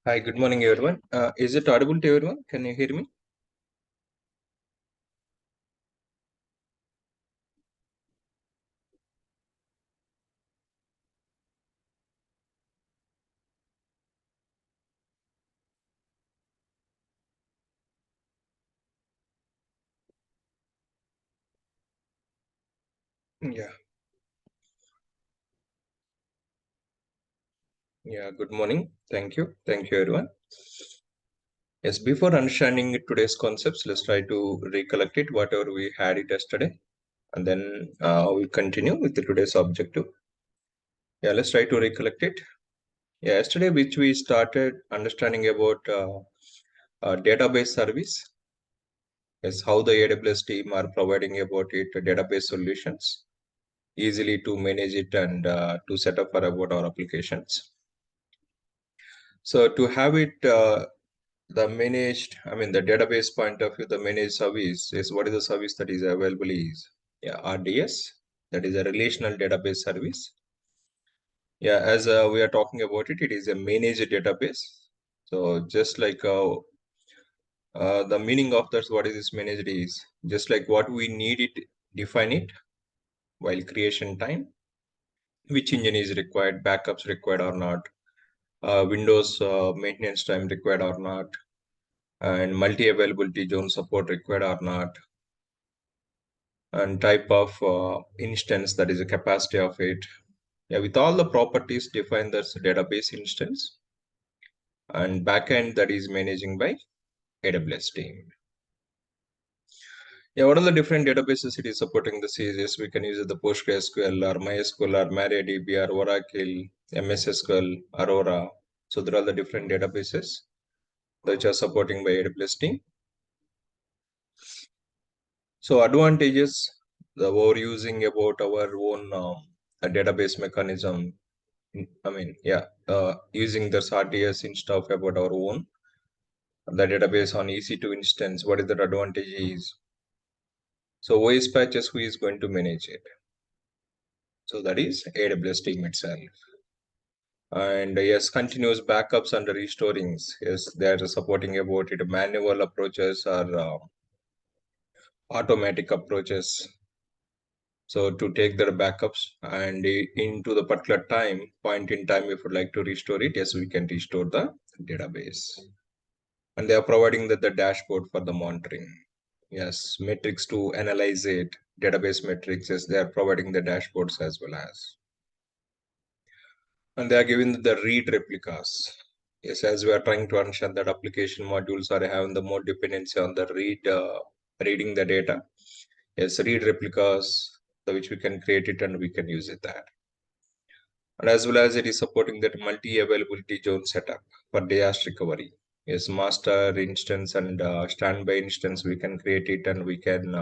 Hi, good morning, everyone. Is it audible to everyone? Can you hear me? Yeah, yeah, good morning. Thank you. Thank you, everyone. Yes, before understanding today's concepts, let's try to recollect it, whatever we had it yesterday, and then we'll continue with today's objective. Yeah, let's try to recollect it. Yeah, yesterday, which we started understanding about database service, is how the AWS team are providing about it database solutions easily to manage it and to set up for about our applications. So to have it the managed, I mean the database point of view, the managed service is what is the service that is available is RDS, that is a relational database service. Yeah, as we are talking about it, it is a managed database. So just like the meaning of that, what is this managed is just like what we need it, define it while creation time, which engine is required, backups required or not, Windows maintenance time required or not, and multi-availability zone support required or not, and type of instance, that is the capacity of it. Yeah, with all the properties defined, that's database instance, and backend that is managing by AWS team. Yeah, what are the different databases it is supporting the CSS? We can use the PostgreSQL or MySQL or MariaDB or Oracle, MS SQL, Aurora. So there are the different databases which are supporting by AWS team. So advantages, the overusing about our own database mechanism. I mean, yeah, using the RDS instead of about our own, the database on EC2 instance, what is the advantage is? So OS patches, who is going to manage it? So that is AWS team itself. And yes, continuous backups and restorings. Yes, they are supporting about it. Manual approaches or automatic approaches. So to take the backups and into the particular point in time, if you'd like to restore it, yes, we can restore the database. And they are providing the dashboard for the monitoring. Yes, metrics to analyze it, database metrics, yes, they are providing the dashboards as well as. And they are giving the read replicas. Yes, as we are trying to understand that application modules are having the more dependency on the reading the data. Yes, read replicas, which we can create it and we can use it that. And as well as it is supporting that multi-availability zone setup for disaster recovery. Yes, master instance and standby instance, we can create it and we can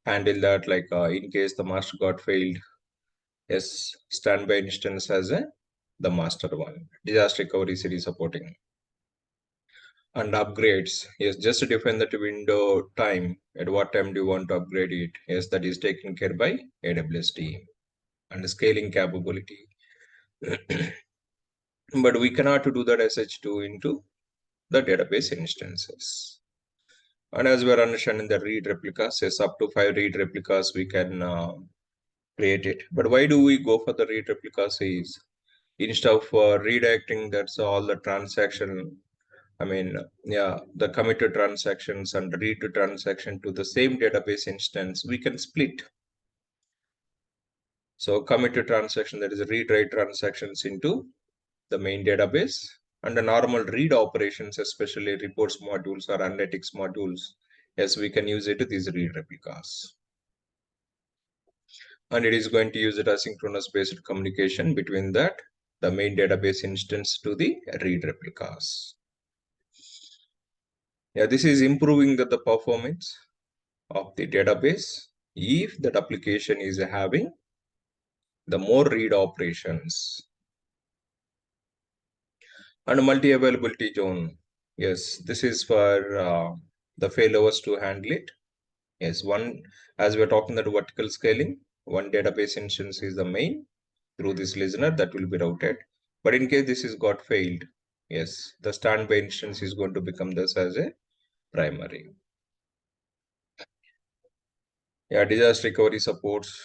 handle that, like in case the master got failed. Yes, standby instance as the master one. Disaster recovery it is supporting. And upgrades, yes, just to define that window time, at what time do you want to upgrade it? Yes, that is taken care by AWS team. And scaling capability. But we cannot do that SH2 into the database instances. And as we are understanding the read replicas, yes, up to 5 read replicas we can create it. But why do we go for the read replicas is instead of redirecting that's all the transaction, I mean, yeah, the committed transactions and read to transaction to the same database instance, we can split. So committed transaction, that is read write transactions into the main database, and the normal read operations, especially reports modules or analytics modules, yes, we can use it with these read replicas. And it is going to use it asynchronous based communication between that, the main database instance to the read replicas. Yeah, this is improving the performance of the database if that application is having the more read operations. And multi-availability zone. Yes, this is for the failovers to handle it. Yes, one, as we're talking that vertical scaling, one database instance is the main through this listener that will be routed. But in case this is got failed, Yes, the standby instance is going to become this as a primary. Yeah, disaster recovery supports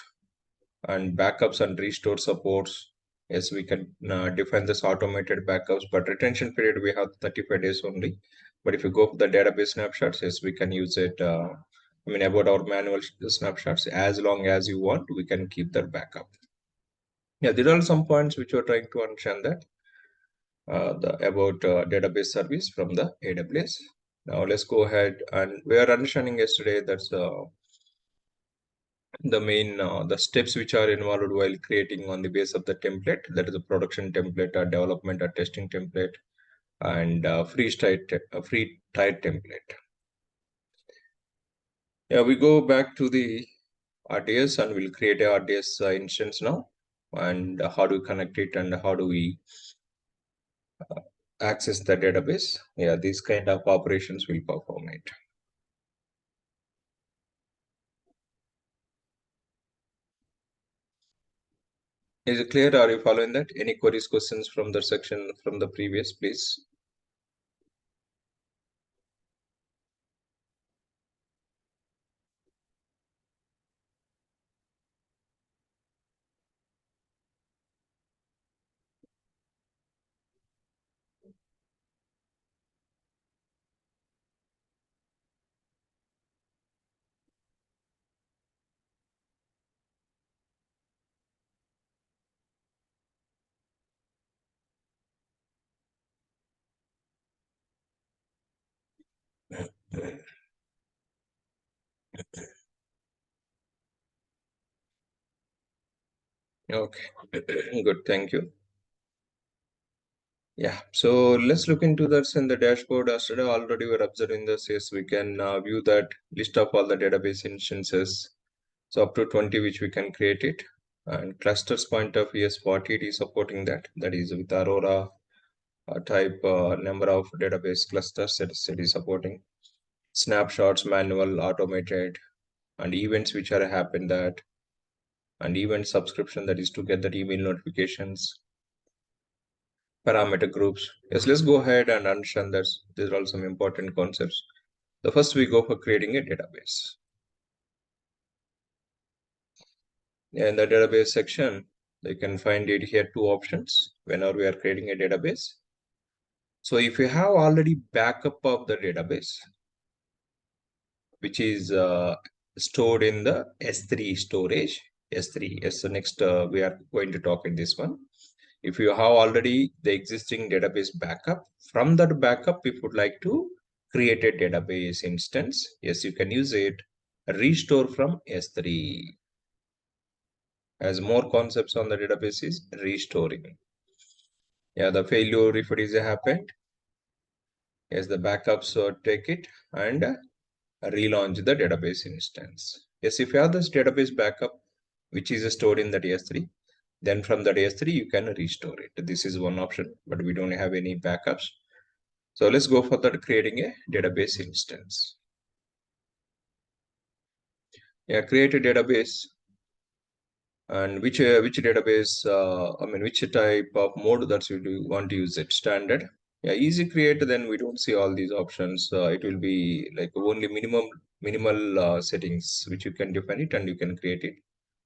and backups and restore supports. Yes, we can define this automated backups, but retention period we have 35 days only. But if you go for the database snapshots, yes, we can use it. I mean, about our manual snapshots, as long as you want, we can keep that backup. Yeah, there are some points which we're trying to understand that about database service from the AWS. Now let's go ahead, and we are understanding yesterday that's the main the steps which are involved while creating on the base of the template, that is a production template, a development, a testing template, and free type template. Yeah, we go back to the RDS and we'll create a RDS instance now, and how do we connect it and how do we access the database. Yeah, these kind of operations will perform it. Is it clear? Are you following that? Any queries, questions from the section from the previous, please? Okay, good, thank you. Yeah, so let's look into that in the dashboard. As today already we're observing this. Yes, we can view that list of all the database instances. So up to 20, which we can create it. And clusters point of yes, 40 it is supporting that. That is with Aurora type number of database clusters that it is supporting. Snapshots, manual, automated, and events which are happen that, and event subscription, that is to get that email notifications, parameter groups. Yes, let's go ahead and understand that these are all some important concepts. The first we go for creating a database. In the database section, you can find it here two options whenever we are creating a database. So if you have already backup of the database, which is stored in the S3 storage, S3, yes, so next we are going to talk in this one. If you have already the existing database backup, from that backup, if you would like to create a database instance, yes, you can use it. Restore from S3. As more concepts on the database is restoring. Yeah, the failure if it is happened, yes, the backups take it and relaunch the database instance. Yes, if you have this database backup, which is stored in that S3, then from that S3 you can restore it. This is one option, but we don't have any backups. So let's go for that, creating a database instance. Yeah, create a database, and which database, I mean, which type of mode that you want to use it. Standard. Yeah, easy create, then we don't see all these options. It will be like only minimal settings which you can define it and you can create it.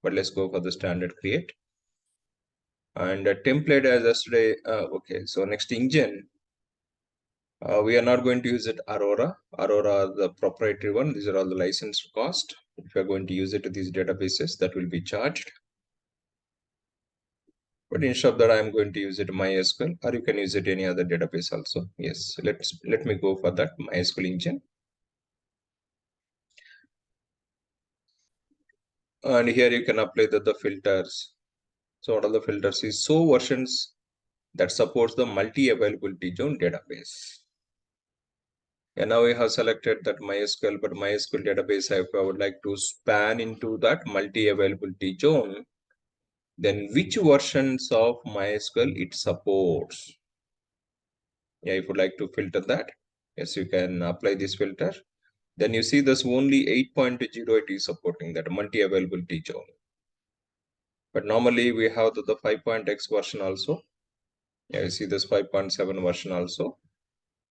But let's go for the standard create. And template as yesterday. Okay, so next engine. We are not going to use it Aurora. Aurora, the proprietary one. These are all the licensed cost. If you are going to use it to these databases, that will be charged. But instead of that, I am going to use it MySQL, or you can use it any other database also. Yes, let me go for that MySQL engine. And here you can apply the filters. So what are the filters is show versions that supports the multi-availability zone database. And now we have selected that MySQL, but MySQL database, if I would like to span into that multi-availability zone, then which versions of MySQL it supports? Yeah, if you would like to filter that, yes, you can apply this filter. Then you see this only 8.0 it is supporting that multi-availability zone. But normally we have the 5.x version also. Yeah, you see this 5.7 version also.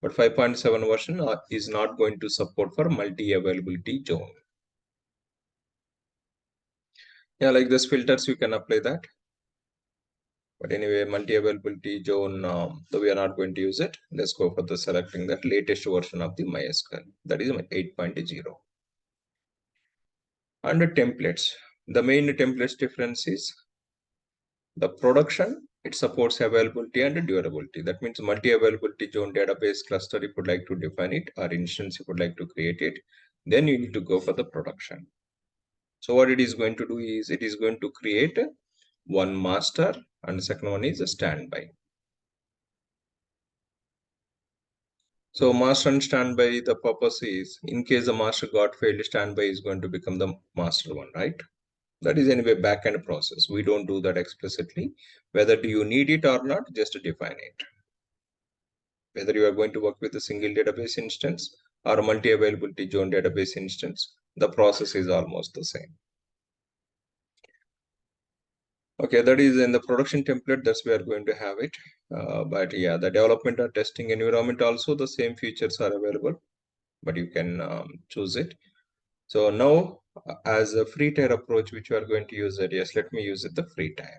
But 5.7 version is not going to support for multi-availability zone. Yeah, like this filters, you can apply that. But anyway, multi-availability zone, so we are not going to use it. Let's go for the selecting the latest version of the MySQL. That is 8.0. Under templates, the main templates difference is the production. It supports availability and durability. That means multi-availability zone database cluster if you would like to define it, or instance if you would like to create it, then you need to go for the production. So what it is going to do is it is going to create one master and the second one is a standby. So master and standby, the purpose is in case the master got failed, standby is going to become the master one, right? That is anyway backend process. We don't do that explicitly. Whether do you need it or not, just define it. Whether you are going to work with a single database instance or a multi-availability zone database instance, the process is almost the same. Okay, that is in the production template, that's we are going to have it. But yeah, the development or testing environment also the same features are available, but you can choose it. So now as a free tier approach, which we are going to use it, yes, let me use it the free tier.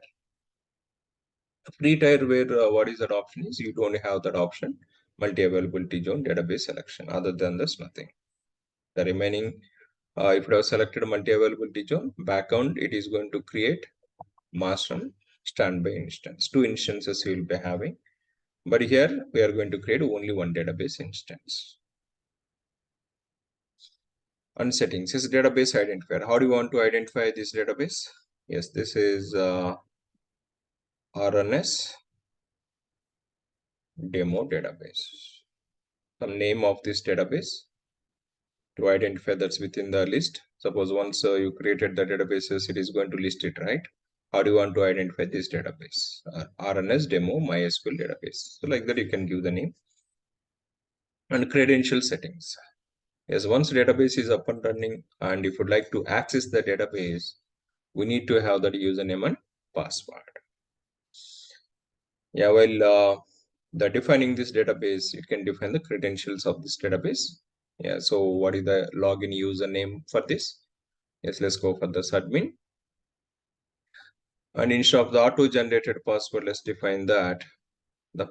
Free tier where what is that option is you don't have that option, multi-availability zone database selection. Other than this, nothing. The remaining, if you have selected multi-availability zone, background, it is going to create master and standby instance. Two instances you will be having. But here we are going to create only one database instance. And settings is database identifier. How do you want to identify this database? Yes, this is RNS demo database. Some name of this database to identify that's within the list. Suppose once you created the databases, it is going to list it, right? How do you want to identify this database? RNS demo MySQL database. So like that you can give the name. And credential settings. Yes, once database is up and running and if you'd like to access the database, we need to have that username and password. Yeah, while the defining this database, you can define the credentials of this database. Yeah, so what is the login username for this? Yes, let's go for this admin. And instead of the auto-generated password, let's define that the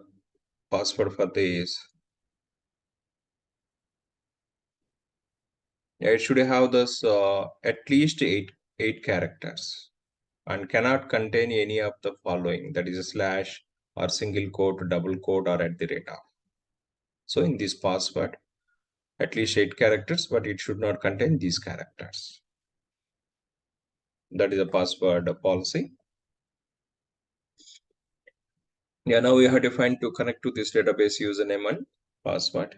password for this. Yeah, it should have this at least eight characters and cannot contain any of the following, that is a slash or single quote, double quote, or at the rate of. So in this password, at least 8 characters, but it should not contain these characters. That is a password policy. Yeah, now we have defined to connect to this database username and password.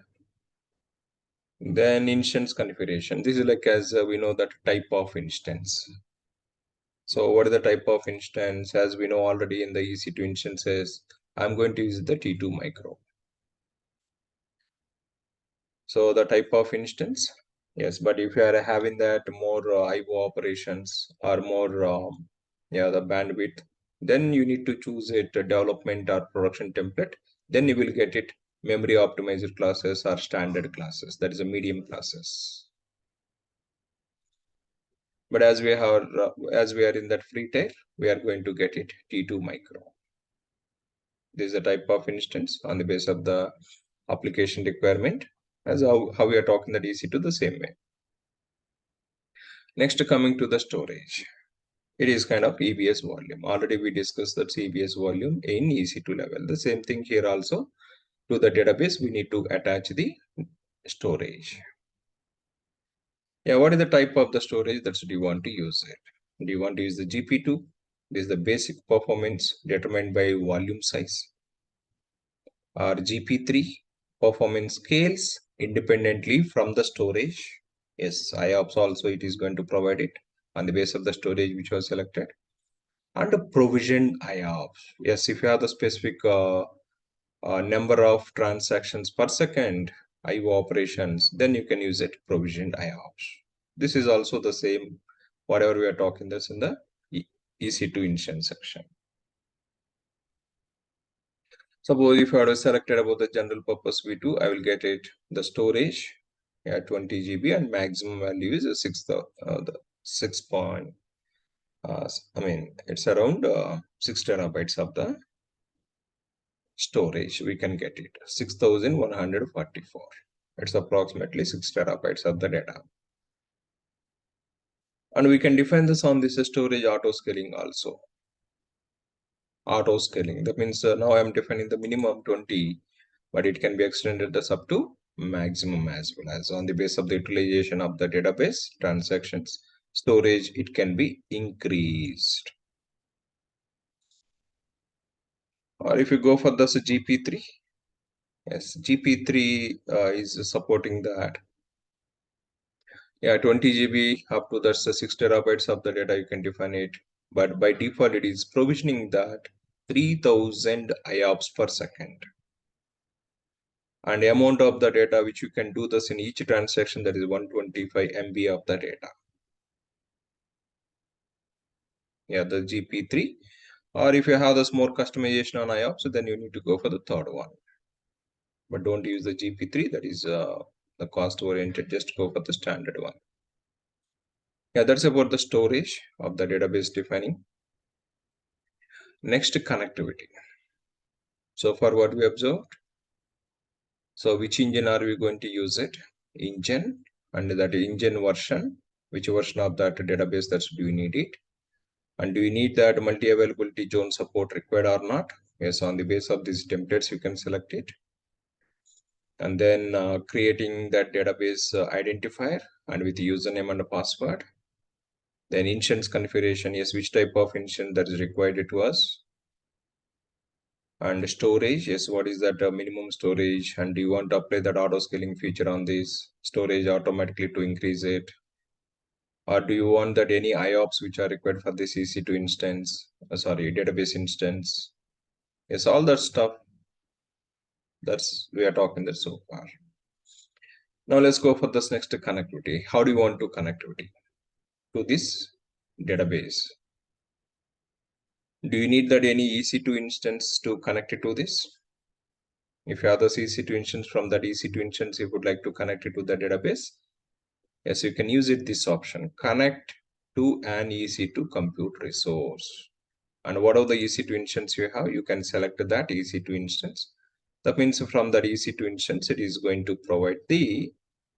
Then instance configuration. This is like as we know that type of instance. So what is the type of instance? As we know already in the EC2 instances, I'm going to use the T2 micro. So the type of instance, yes, but if you are having that more IO operations or more, yeah, the bandwidth, then you need to choose it development or production template. Then you will get it memory optimizer classes or standard classes. That is a medium classes. But as we are in that free tier, we are going to get it T2 micro. This is a type of instance on the basis of the application requirement, as how we are talking the EC2 the same way. Next, coming to the storage, it is kind of EBS volume. Already we discussed that EBS volume in EC2 level. The same thing here also. To the database, we need to attach the storage. Yeah, what is the type of the storage that do you want to use it? Do you want to use the GP2? This is the basic performance determined by volume size. Or GP3 performance scales independently from the storage. Yes, IOPS also it is going to provide it on the basis of the storage which was selected. And a provisioned IOPS. Yes, if you have the specific number of transactions per second IO operations, then you can use it provisioned IOPS. This is also the same, whatever we are talking this in the EC2 instance section. Suppose if I had selected about the general purpose V2, I will get it the storage, 20 GB, and maximum value is 6 point. I mean, it's around 6 terabytes of the storage. We can get it 6,144. It's approximately 6 terabytes of the data. And we can define this on this storage auto scaling also. Auto scaling. That means now I'm defining the minimum 20, but it can be extended this up to maximum as well. As on the basis of the utilization of the database transactions storage, it can be increased. Or if you go for this GP3, yes, GP3 is supporting that. Yeah, 20 GB up to that's 6 terabytes of the data you can define it. But by default, it is provisioning that 3000 IOPS per second. And the amount of the data which you can do this in each transaction, that is 125 MB of the data. Yeah, the GP3. Or if you have this more customization on IOPS, so then you need to go for the third one. But don't use the GP3, that is the cost oriented, just go for the standard one. Yeah, that's about the storage of the database defining. Next, connectivity. So far what we observed. So which engine are we going to use it? Engine, and that engine version, which version of that database that do you need it? And do you need that multi-availability zone support required or not? Yes, on the basis of these templates, you can select it. And then creating that database identifier and with username and a password. Then instance configuration, yes, which type of instance that is required to us. And storage, yes, what is that minimum storage, and do you want to apply that auto scaling feature on this storage automatically to increase it, or do you want that any IOPS which are required for this EC2 instance, database instance? Yes, all that stuff that's we are talking that so far. Now let's go for this next connectivity. How do you want to connectivity to this database? Do you need that any EC2 instance to connect it to this? If you have the EC2 instance, from that EC2 instance you would like to connect it to the database, yes, you can use it this option, connect to an EC2 compute resource. And whatever the EC2 instance you have, you can select that EC2 instance. That means from that EC2 instance, it is going to provide the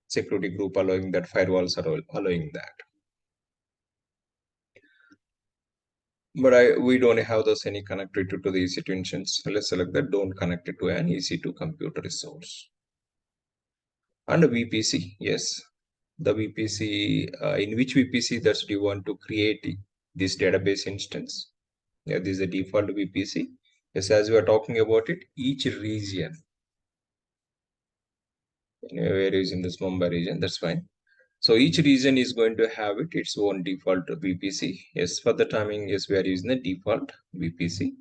security group, allowing that firewalls are allowing that. But we don't have this any connectivity to the EC2 instance. Let's select that don't connect it to an EC2 compute resource. And VPC, yes, the VPC, in which VPC that do you want to create this database instance? Yeah, this is the default VPC. Yes, as we are talking about it, each region, where is in this Mumbai region, that's fine. So each region is going to have its own default VPC. Yes, for the timing, yes, we are using the default VPC.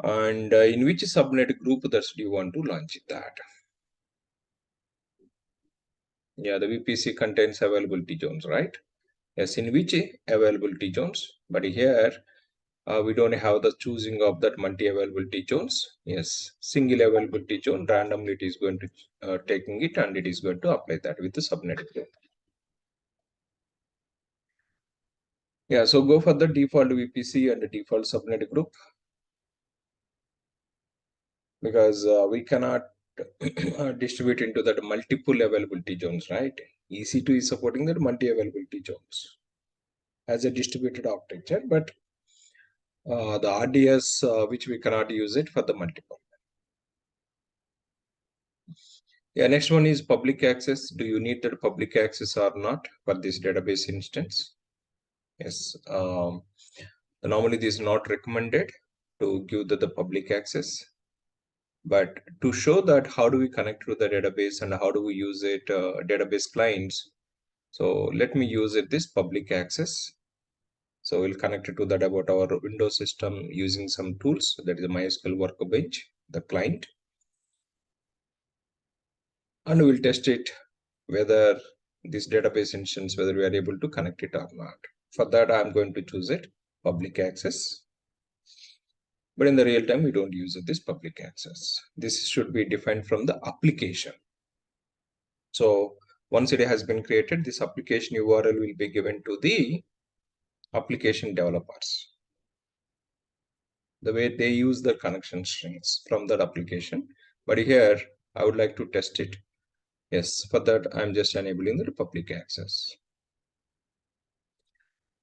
And in which subnet group that do you want to launch that? Yeah, the VPC contains availability zones, right? Yes, in which availability zones? But here we don't have the choosing of that multi-availability zones. Yes, single availability zone, randomly it is going to taking it, and it is going to apply that with the subnet group. Yeah, so go for the default VPC and the default subnet group, because we cannot distribute into that multiple availability zones, right? EC2 is supporting that multi-availability zones as a distributed architecture, but the RDS, which we cannot use it for the multiple. Yeah, next one is public access. Do you need that public access or not for this database instance? Yes, normally this is not recommended to give the public access, but to show that how do we connect to the database and how do we use it, database clients. So let me use it this public access. So we'll connect it to that about our Windows system using some tools, that is the MySQL Workbench, the client. And we'll test it whether this database instance, whether we are able to connect it or not. For that, I'm going to choose it public access. But in the real time, we don't use this public access. This should be defined from the application. So once it has been created, this application URL will be given to the application developers. The way they use the connection strings from that application. But here, I would like to test it. Yes, for that, I'm just enabling the public access.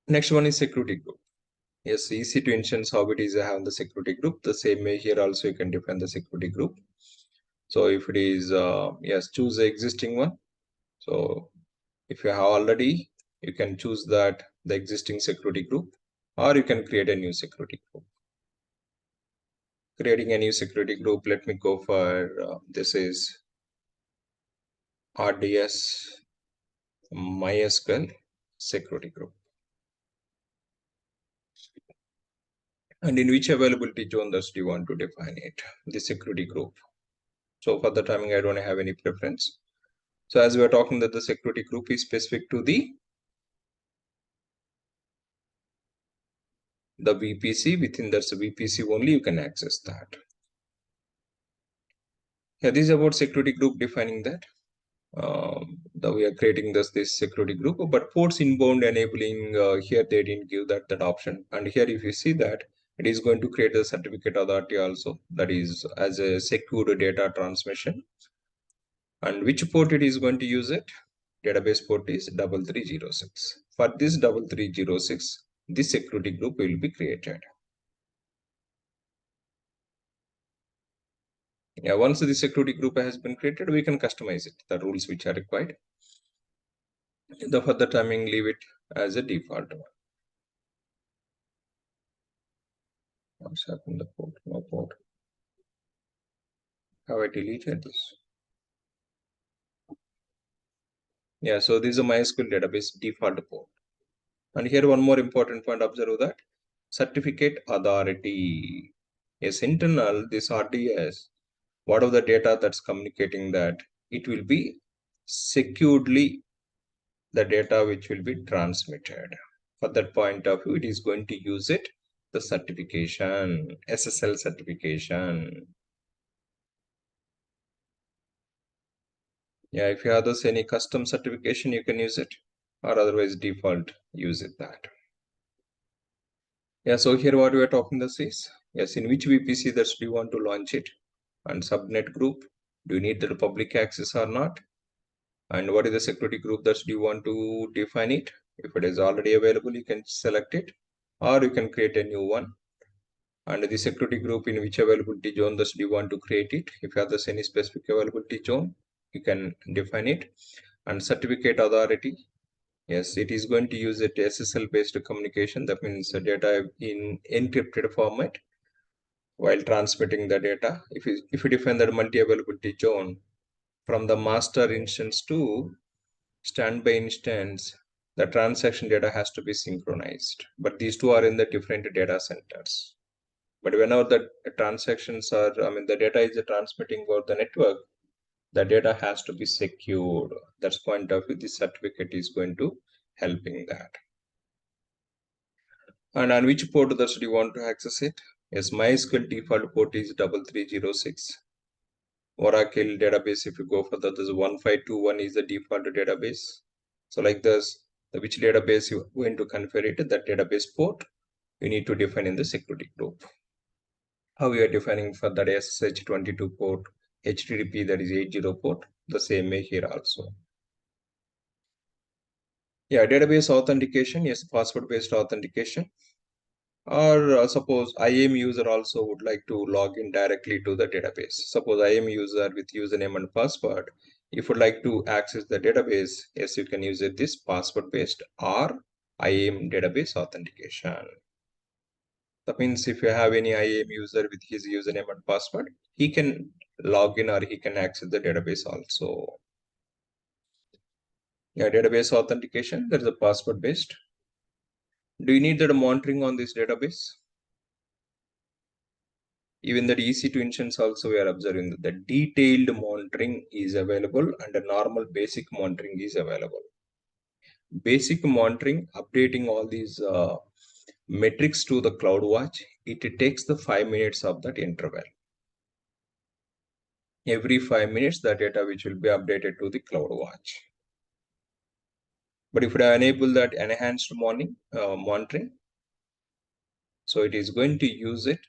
Next one is security group. Yes, easy to instance how it is having the security group. The same way here also you can define the security group. So if it is, yes, choose the existing one. So if you have already, you can choose that the existing security group, or you can create a new security group. Creating a new security group, let me go for, this is RDS MySQL security group. And in which availability zone does do you want to define it, the security group? So for the timing, I don't have any preference. So as we are talking that the security group is specific to the VPC. Within that VPC only you can access that. Yeah, this is about security group defining that. That we are creating this security group, but ports inbound enabling, here they didn't give that option. And here if you see that, it is going to create a certificate authority also, that is as a secure data transmission. And which port it is going to use it? Database port is 3306. For this 3306, this security group will be created. Yeah, once the security group has been created, we can customize it, the rules which are required. The further timing, leave it as a default one. What's happened? The port, no port. Have I deleted this? Yeah, so this is a MySQL database default port. And here one more important point, observe that certificate authority. Yes, internal, this RDS, whatever the data that's communicating that, it will be securely the data which will be transmitted. For that point of view, it is going to use it, the certification, SSL certification. Yeah, if you have this any custom certification, you can use it, or otherwise default use it that. Yeah, so here what we are talking this is, yes, in which VPC that do you want to launch it, and subnet group, do you need the public access or not, and what is the security group that do you want to define it. If it is already available, you can select it, or you can create a new one. And the security group, in which availability zone that you want to create it. If you have this any specific availability zone, you can define it. And certificate authority, yes, it is going to use it SSL based communication. That means the data in encrypted format while transmitting the data. If you define that multi availability zone, from the master instance to standby instance, the transaction data has to be synchronized. But these two are in the different data centers. But whenever the transactions are, the data is transmitting over the network, the data has to be secured. That's point of view, this certificate is going to help in that. And on which port does you want to access it? Yes, MySQL default port is 3306. Oracle database, if you go for that, this 1521 is the default database. So like this, which database you are going to configure it, that database port, you need to define in the security group. How we are defining for that SSH22 port, HTTP that is 80 port, the same way here also. Yeah, database authentication, yes, password based authentication. Or suppose IAM user also would like to log in directly to the database. Suppose IAM user with username and password, if you would like to access the database, yes, you can use it this password based or IAM database authentication. That means if you have any IAM user with his username and password, he can log in or he can access the database also. Yeah, database authentication, there's a password based. Do you need that monitoring on this database? Even that EC2 instance also we are observing that the detailed monitoring is available and the normal basic monitoring is available. Basic monitoring, updating all these metrics to the CloudWatch, it takes the 5 minutes of that interval. Every 5 minutes, the data which will be updated to the CloudWatch. But if I enable that enhanced monitoring, so it is going to use it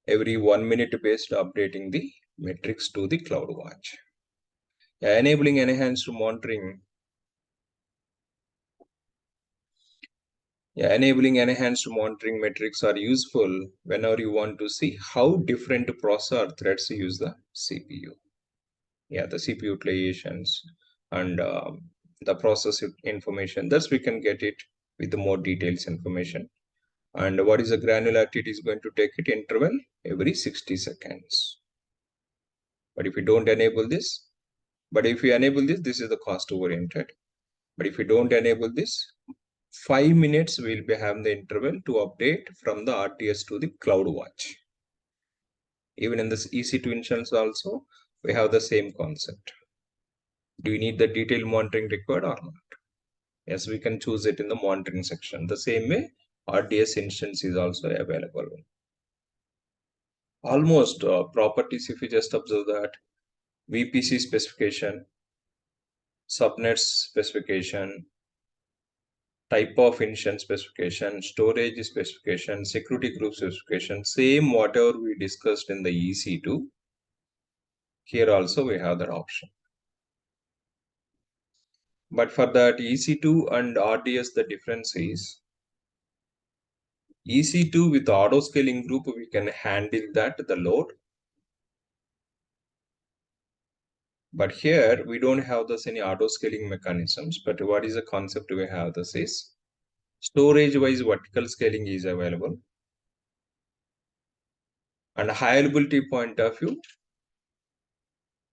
every 1 minute based updating the metrics to the CloudWatch. Enabling enhanced monitoring. Enabling enhanced monitoring metrics are useful whenever you want to see how different processor threads use the CPU. The CPU utilizations and the process information. Thus, we can get it with the more details information. And what is the granularity? It is going to take it interval every 60 seconds. But if we don't enable this, this is the cost oriented. But if we don't enable this, 5 minutes we'll be having the interval to update from the RDS to the CloudWatch. Even in this EC2 instance also, we have the same concept. Do you need the detailed monitoring required or not? Yes, we can choose it in the monitoring section. The same way, RDS instance is also available. Almost properties, if you just observe that, VPC specification, subnets specification, type of instance specification, storage specification, security group specification, same whatever we discussed in the EC2. Here also we have that option. But for that EC2 and RDS, the difference is EC2 with auto scaling group, we can handle that, the load. But here we don't have this any auto scaling mechanisms. But what is the concept we have this is storage wise vertical scaling is available. And high availability point of view,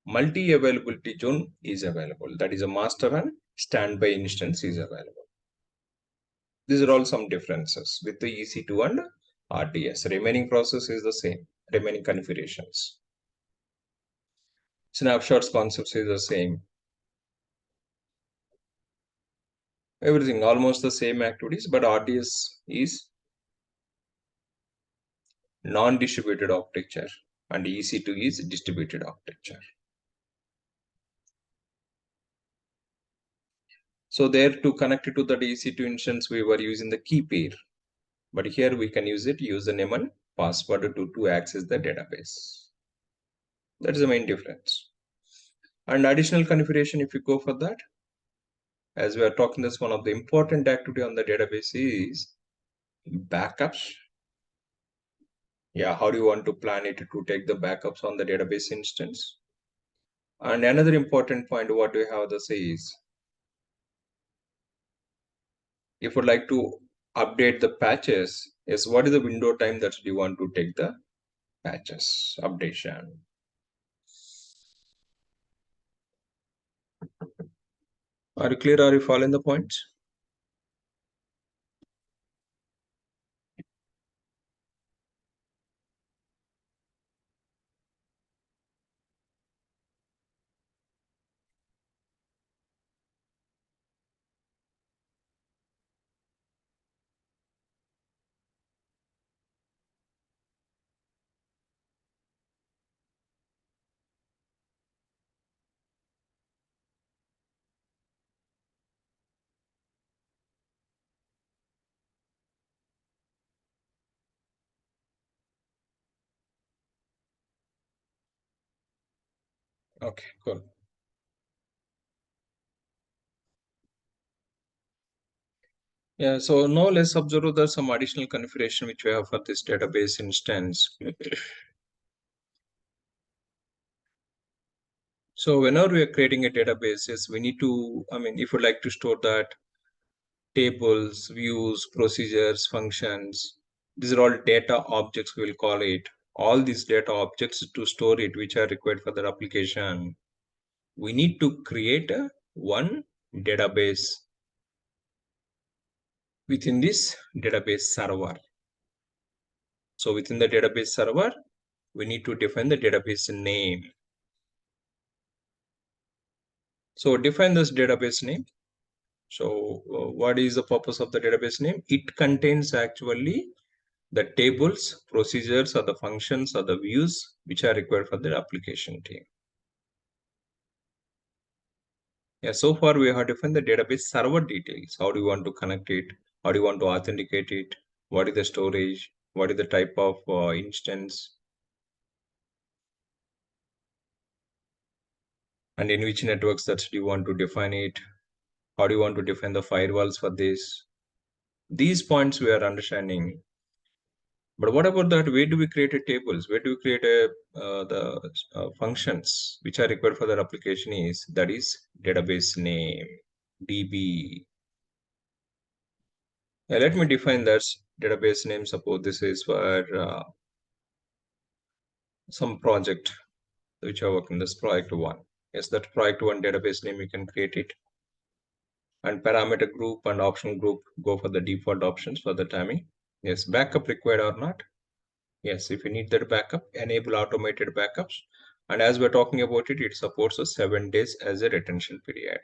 multi availability zone is available. That is a master and standby instance is available. These are all some differences with the EC2 and RDS. Remaining process is the same, remaining configurations. Snapshots concepts is the same. Everything almost the same activities, but RDS is non-distributed architecture and EC2 is distributed architecture. So there to connect it to the EC2 instance, we were using the key pair, but here we can use it username and password to access the database. That is the main difference. And additional configuration, if you go for that, as we are talking, this one of the important activity on the database is backups. How do you want to plan it to take the backups on the database instance? And another important point what we have this is, if you would like to update the patches, is what is the window time that you want to take the patches updation. Are you clear? Are you following the points? Okay, cool. So now let's observe there's some additional configuration which we have for this database instance. So whenever we are creating a database, we need to, if you like to store that tables, views, procedures, functions, these are all data objects, we will call it. All these data objects to store it, which are required for the application, we need to create one database within this database server. So within the database server, we need to define the database name. So define this database name. So what is the purpose of the database name? It contains actually the tables, procedures, or the functions or the views which are required for the application team. Yeah, so far we have defined the database server details. How do you want to connect it? How do you want to authenticate it? What is the storage? What is the type of instance? And in which networks that do you want to define it? How do you want to define the firewalls for this? These points we are understanding. But what about that? Where do we create a tables? Where do we create the functions which are required for that application is that is database name, DB. Yeah, let me define that database name. Suppose this is for some project which are working this project one. Yes, that project one database name you can create it. And parameter group and option group go for the default options for the timing. Yes, backup required or not. Yes, if you need that backup, enable automated backups. And as we're talking about it, it supports a 7 days as a retention period.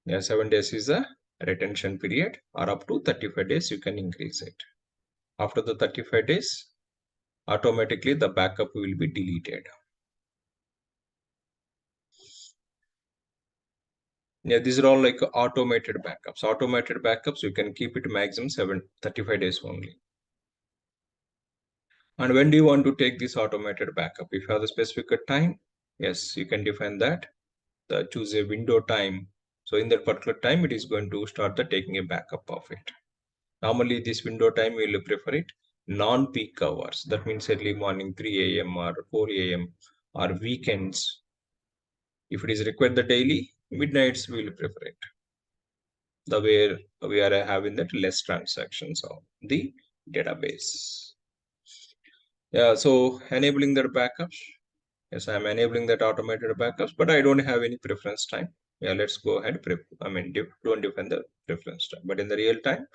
Yeah, 7 days is a retention period, or up to 35 days you can increase it. After the 35 days, automatically the backup will be deleted. Yeah, these are all like automated backups. Automated backups, you can keep it maximum 35 days only. And when do you want to take this automated backup? If you have the specific time, yes, you can define that. Choose a window time. So in that particular time, it is going to start the taking a backup of it. Normally, this window time we will prefer it non-peak hours. That means early morning 3 a.m. or 4 a.m. or weekends. If it is required the daily, midnights we will prefer it. The way we are having that less transactions of the database. Yeah, so enabling the backups. Yes, I'm enabling that automated backups, but I don't have any preference time. Yeah, let's go ahead. Don't define the preference time. But in the real time,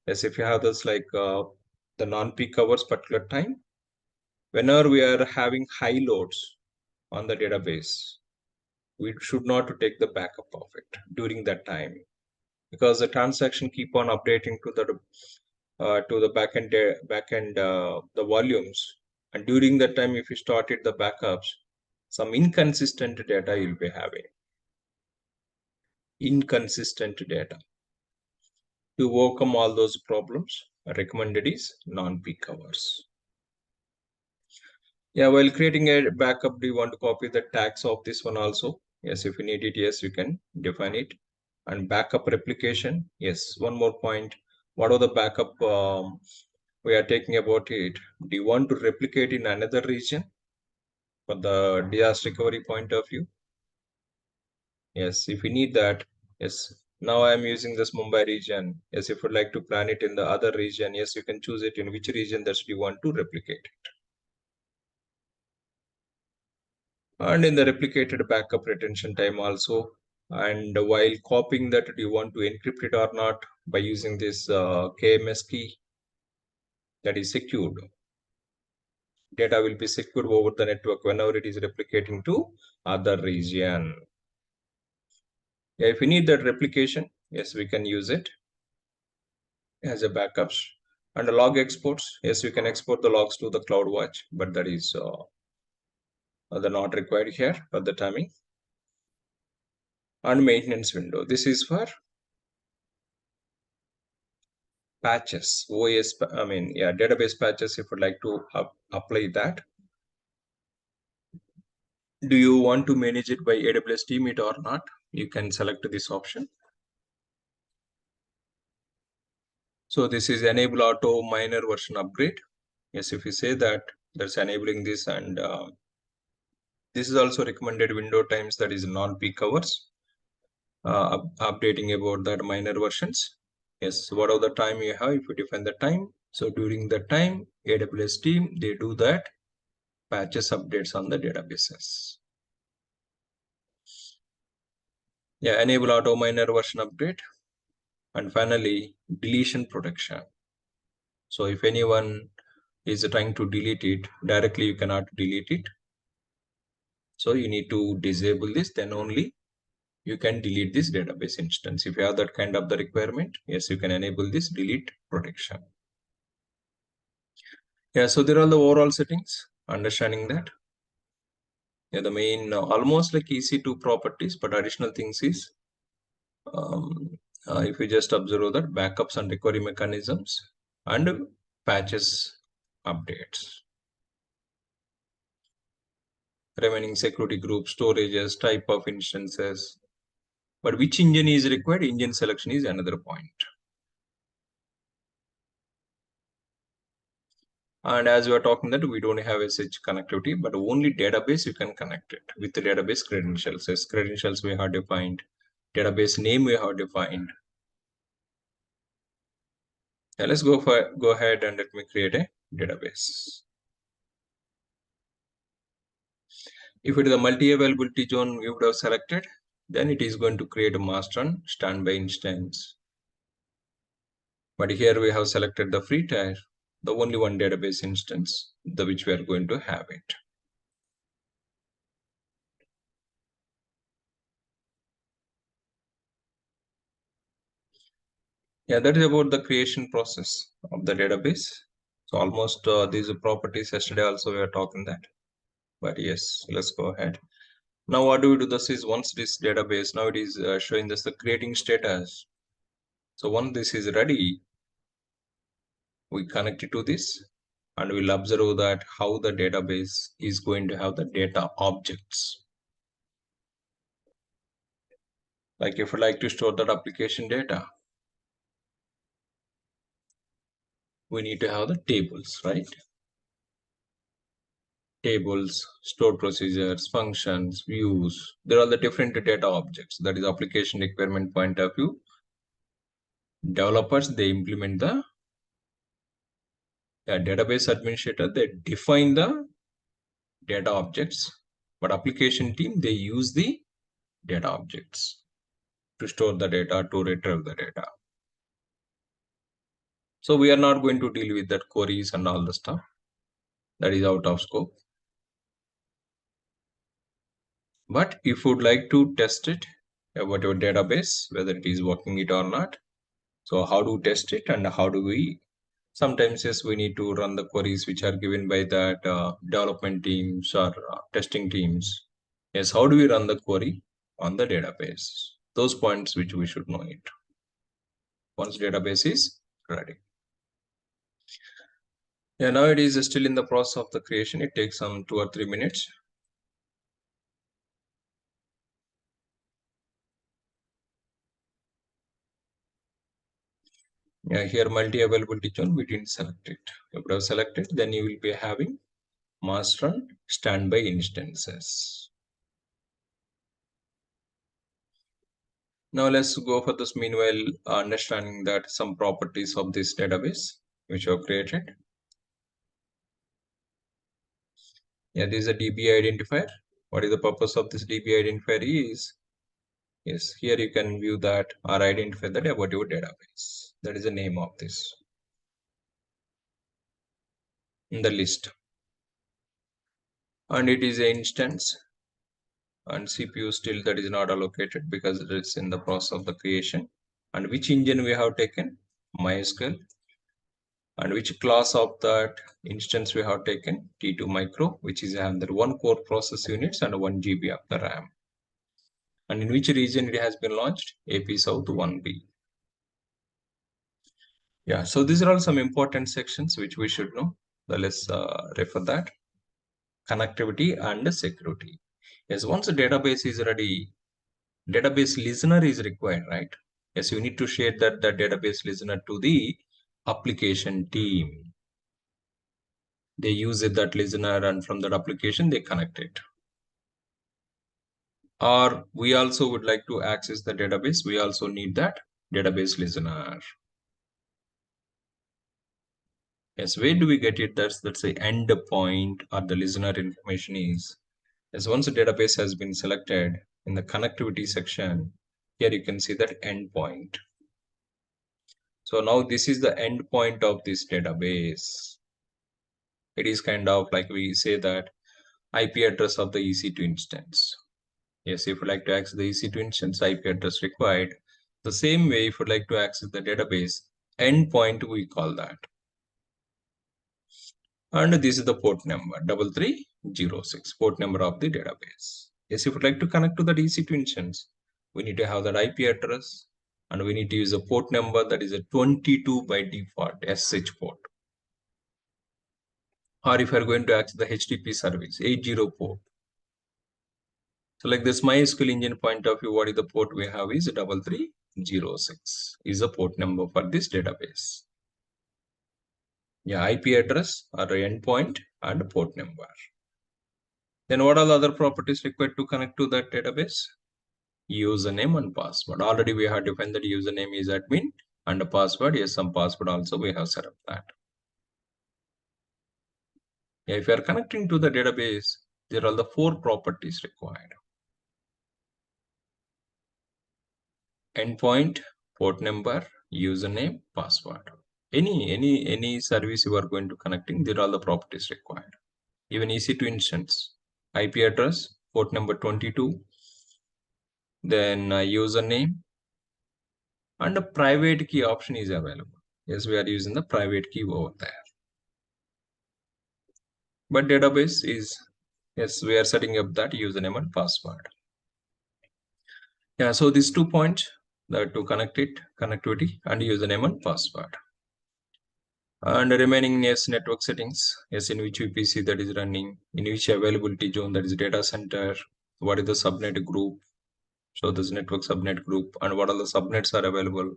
yes, if you have this like the non-peak hours particular time, whenever we are having high loads on the database, we should not take the backup of it during that time because the transaction keep on updating to the backend the volumes, and during that time, if you started the backups, some inconsistent data you'll be having. Inconsistent data. To overcome all those problems, recommended is non-peak hours. Yeah, while creating a backup, do you want to copy the tags of this one also? Yes, if you need it, yes, you can define it. And backup replication, yes, one more point. What are the backup we are taking about it? Do you want to replicate in another region for the disaster recovery point of view? Yes, if you need that, yes. Now I am using this Mumbai region. Yes, if you'd like to plan it in the other region, yes, you can choose it in which region that you want to replicate. And in the replicated backup retention time also. And while copying that, do you want to encrypt it or not by using this KMS key that is secured. Data will be secured over the network whenever it is replicating to other region. Yeah, if you need that replication, yes, we can use it as a backups. And the log exports, yes, we can export the logs to the CloudWatch, but that is the not required here for the timing. And maintenance window, this is for patches, OS, database patches if you'd like to apply that. Do you want to manage it by AWS Teammate or not? You can select this option. So this is enable auto minor version upgrade. Yes, if you say that, that's enabling this, and this is also recommended window times, that is non-peak hours. Updating about that minor versions. Yes, what are the time you have if you define the time. So during the time, AWS team, they do that patches updates on the databases. Yeah, enable auto minor version update. And finally, deletion protection. So if anyone is trying to delete it, directly you cannot delete it. So you need to disable this, then only you can delete this database instance. If you have that kind of the requirement, yes, you can enable this delete protection. Yeah, so there are the overall settings, understanding that. Yeah, the main almost like EC2 properties, but additional things is um, if you just observe that backups and recovery mechanisms and patches updates, remaining security groups, storages, type of instances, but which engine is required, engine selection is another point. And as we are talking that we don't have a such connectivity, but only database you can connect it with the database credentials. As credentials we have defined, database name we have defined. Yeah, let's go ahead and let me create a database. If it is a multi-availability zone we would have selected, then it is going to create a master and standby instance. But here we have selected the free tier, the only one database instance, the which we are going to have it. Yeah, that is about the creation process of the database. So almost these properties yesterday also we are talking that. But yes, let's go ahead. Now what do we do? This is once this database, now it is showing us the creating status. So once this is ready, we connect it to this and we'll observe that how the database is going to have the data objects. Like if you like to store that application data, we need to have the tables, right? Tables, stored procedures, functions, views. There are the different data objects. That is application requirement point of view. Developers, they implement the database administrator, they define the data objects, but application team, they use the data objects to store the data, to retrieve the data. So we are not going to deal with that queries and all the stuff. That is out of scope. But if you would like to test it about your database, whether it is working it or not, so how do we test it and how do we, sometimes yes, we need to run the queries which are given by that development teams or testing teams. Yes, how do we run the query on the database? Those points which we should know it once database is ready. Yeah, now it is still in the process of the creation. It takes some 2 or 3 minutes. Yeah, here multi-availability zone, we didn't select it. If you have selected, then you will be having master and standby instances. Now let's go for this meanwhile understanding that some properties of this database which are created. Yeah, this is a DB identifier. What is the purpose of this DB identifier is, yes, here you can view that or identify that about your database. That is the name of this in the list. And it is an instance and CPU still that is not allocated because it is in the process of the creation. And which engine we have taken? MySQL. And which class of that instance we have taken? T2 micro, which is having the 1 core process units and 1 GB of the RAM. And in which region it has been launched? AP South 1B. Yeah, so these are all some important sections which we should know. So let's refer that. Connectivity and security. Yes, once the database is ready, database listener is required, right? Yes, you need to share that the database listener to the application team. They use it, that listener, and from that application they connect it. Or we also would like to access the database. We also need that database listener. Yes, where do we get it? That's the end point or the listener information is. Yes, once the database has been selected in the connectivity section, here you can see that endpoint. So now this is the endpoint of this database. It is kind of like we say that IP address of the EC2 instance. Yes, if you like to access the EC2 instance, IP address required. The same way, if you like to access the database, endpoint we call that. And this is the port number 3306, port number of the database. Yes, if you'd like to connect to the EC2 instance, we need to have that IP address and we need to use a port number that is a 22 by default SH port. Or if you're going to access the HTTP service, 80 port. So like this MySQL engine point of view, what is the port we have is 3306 is a port number for this database. Yeah, IP address or endpoint and port number. Then what are the other properties required to connect to that database? Username and password. Already we have defined that username is admin and the password, yes, some password also we have set up that. Yeah, if you are connecting to the database, there are the 4 properties required. Endpoint, port number, username, password. Any service you are going to connecting, there are the properties required. Even EC2 instance, IP address, port number 22, then username, and a private key option is available. Yes, we are using the private key over there. But database is, yes, we are setting up that username and password. Yeah, so these 2 points that to connect it, connectivity and username and password. And remaining, yes, network settings, yes, in which VPC that is running, in which availability zone that is data center, what is the subnet group, so this network subnet group, and what are the subnets are available,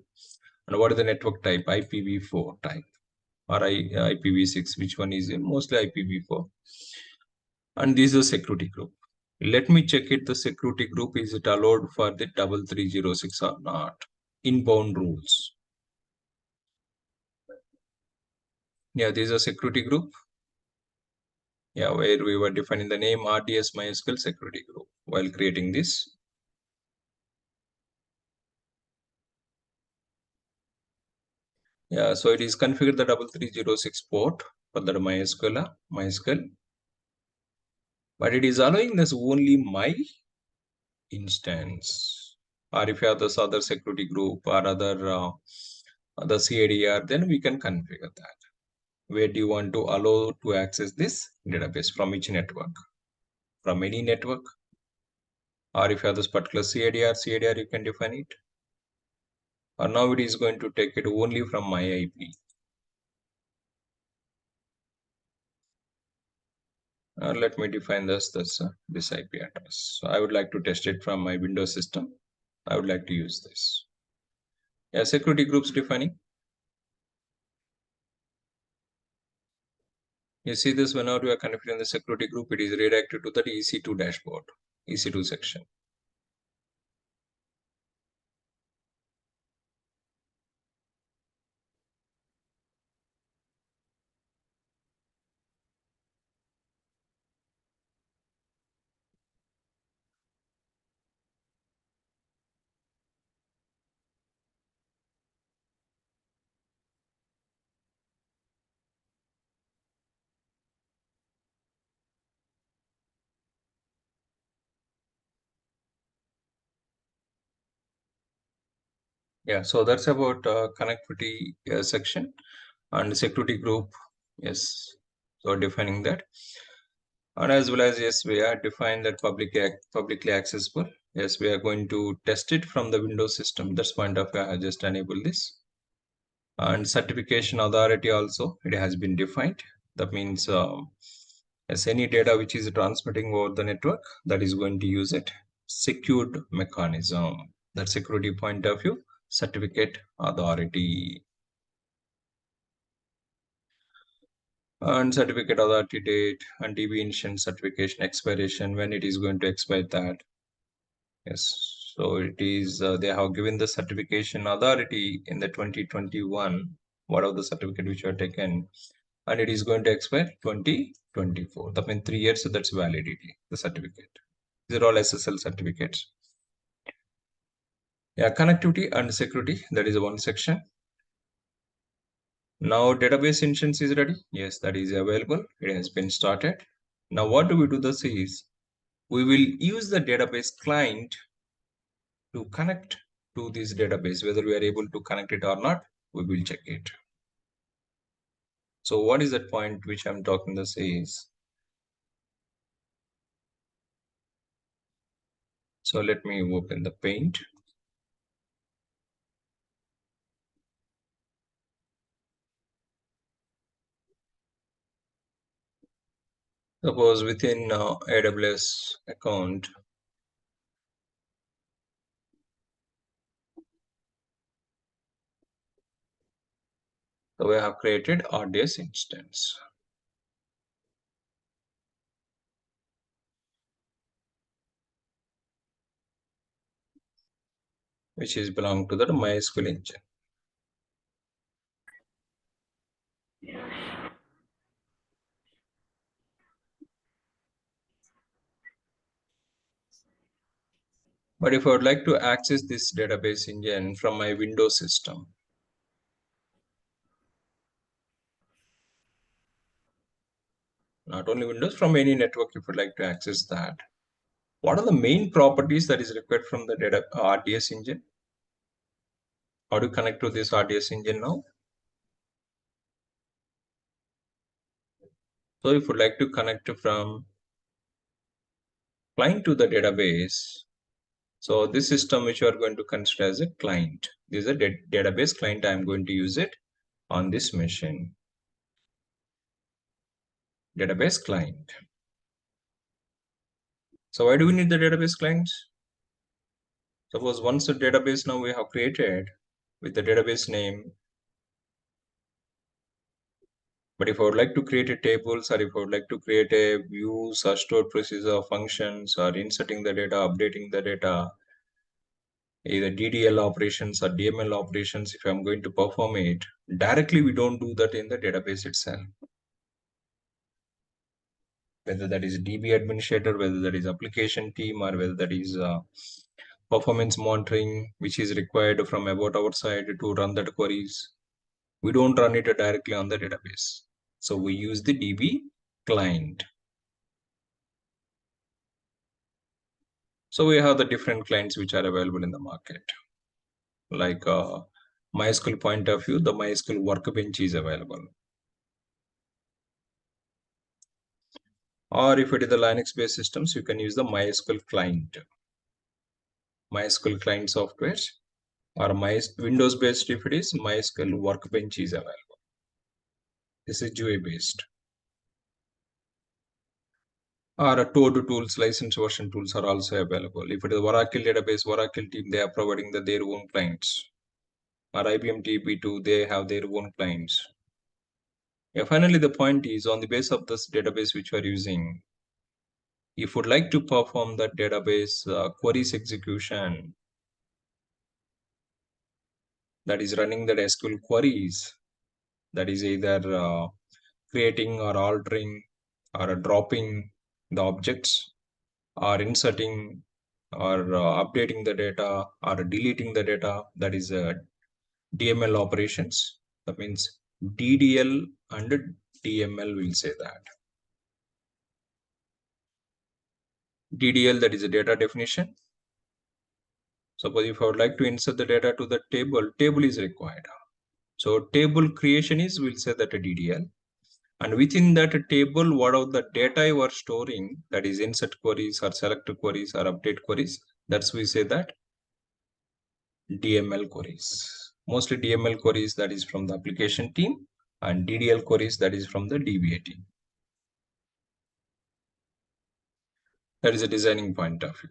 and what is the network type, IPv4 type or IPv6, which one is mostly IPv4. And this is a security group. Let me check it, the security group, is it allowed for the 3306 or not? Inbound rules. Yeah, this is a security group. Yeah, where we were defining the name RDS MySQL security group while creating this. Yeah, so it is configured the 3306 port for the MySQL, but it is allowing this only my instance. Or if you have this other security group or other CADR, then we can configure that. Where do you want to allow to access this database, from which network? From any network? Or if you have this particular CADR, you can define it. Or now it is going to take it only from my IP. Let me define this IP address. So I would like to test it from my Windows system. I would like to use this. Yeah, security groups defining. You see this, whenever you are configuring the security group, it is redirected to the EC2 dashboard, EC2 section. Yeah, so that's about connectivity section and security group. Yes, so defining that. And as well as, yes, we are defined that publicly accessible. Yes, we are going to test it from the Windows system. That's point of view, I just enable this. And certification authority also, it has been defined. That means as any data which is transmitting over the network, that is going to use it secured mechanism. That security point of view, certificate authority. And certificate authority date and DB insurance certification expiration, when it is going to expire that. Yes, so it is they have given the certification authority in the 2021, what of the certificate which are taken, and it is going to expire 2024. That means 3 years, so that's validity, the certificate. These are all SSL certificates. Yeah, connectivity and security, that is one section. Now database instance is ready. Yes, that is available. It has been started. Now what do we do? This is we will use the database client to connect to this database. Whether we are able to connect it or not, we will check it. So what is that point which I'm talking this is? So let me open the paint. Suppose within AWS account, so we have created RDS instance, which is belong to the MySQL engine. But if I would like to access this database engine from my Windows system, not only Windows, from any network, if you'd like to access that, what are the main properties that is required from the data RDS engine? How to connect to this RDS engine now? So if you'd like to connect from client to the database, so this system which you are going to consider as a client, this is a database client. I'm going to use it on this machine. Database client. So why do we need the database clients? Suppose once the database now we have created with the database name, but if I would like to create a tables, or if I would like to create a views or stored procedure functions, or inserting the data, updating the data, either DDL operations or DML operations, if I'm going to perform it directly, we don't do that in the database itself. Whether that is DB administrator, whether that is application team, or whether that is performance monitoring, which is required from about our side to run that queries, we don't run it directly on the database. So we use the DB client. So we have the different clients which are available in the market. Like MySQL point of view, the MySQL workbench is available. Or if it is the Linux-based systems, you can use the MySQL client. MySQL client softwares, or Windows-based, if it is, MySQL workbench is available. This is GUI-based. Or Toad tools, license version tools are also available. If it is Oracle database, Oracle team, they are providing their own clients. Or IBM TP2, they have their own clients. Yeah, finally, the point is on the base of this database which we are using, if you would like to perform that database queries execution, that is running the SQL queries, that is either creating or altering or dropping the objects, or inserting or updating the data, or deleting the data, that is DML operations. That means DDL and DML will say that. DDL, that is a data definition. Suppose if I would like to insert the data to the table is required. So table creation is, we'll say that a DDL. And within that table, what are the data you are storing, that is insert queries or select queries or update queries, that's we say that DML queries. Mostly DML queries that is from the application team, and DDL queries that is from the DBA team. That is a designing point of view.